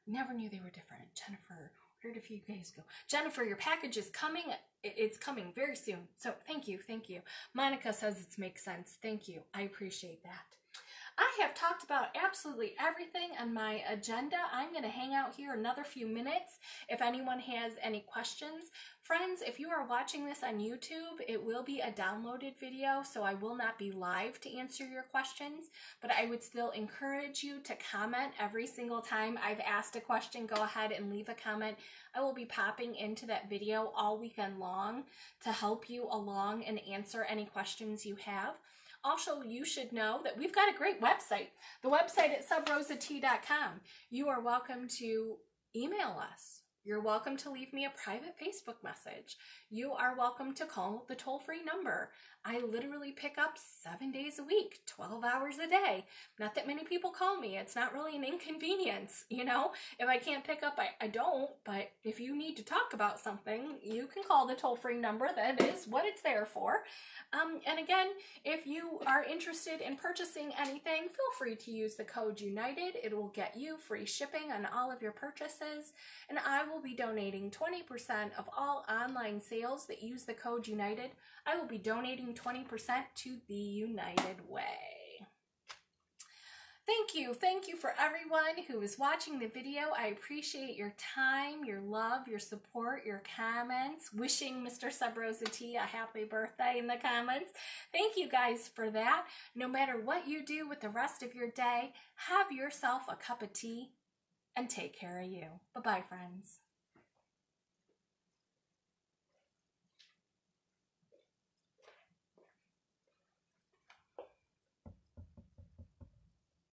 never knew they were different. Jennifer, where did you guys go? Jennifer, your package is coming. It's coming very soon. So thank you, thank you. Monica says it makes sense. Thank you. I appreciate that. I have talked about absolutely everything on my agenda. I'm going to hang out here another few minutes if anyone has any questions. Friends, if you are watching this on YouTube, it will be a downloaded video, so I will not be live to answer your questions, but I would still encourage you to comment every single time I've asked a question. Go ahead and leave a comment. I will be popping into that video all weekend long to help you along and answer any questions you have. Also, you should know that we've got a great website. The website at subrosatea.com. You are welcome to email us. You're welcome to leave me a private Facebook message. You are welcome to call the toll-free number. I literally pick up 7 days a week, 12 hours a day. Not that many people call me. It's not really an inconvenience, you know? If I can't pick up, I don't. But if you need to talk about something, you can call the toll-free number. That is what it's there for. And again, if you are interested in purchasing anything, feel free to use the code UNITED. It will get you free shipping on all of your purchases. And I will be donating 20% of all online sales that use the code UNITED. I will be donating 20% to the United Way. Thank you for everyone who is watching the video. I appreciate your time, your love, your support, your comments, wishing Mr. Sub Rosa Tea a happy birthday in the comments. Thank you guys for that. No matter what you do with the rest of your day, have yourself a cup of tea and take care of you. Bye-bye, friends.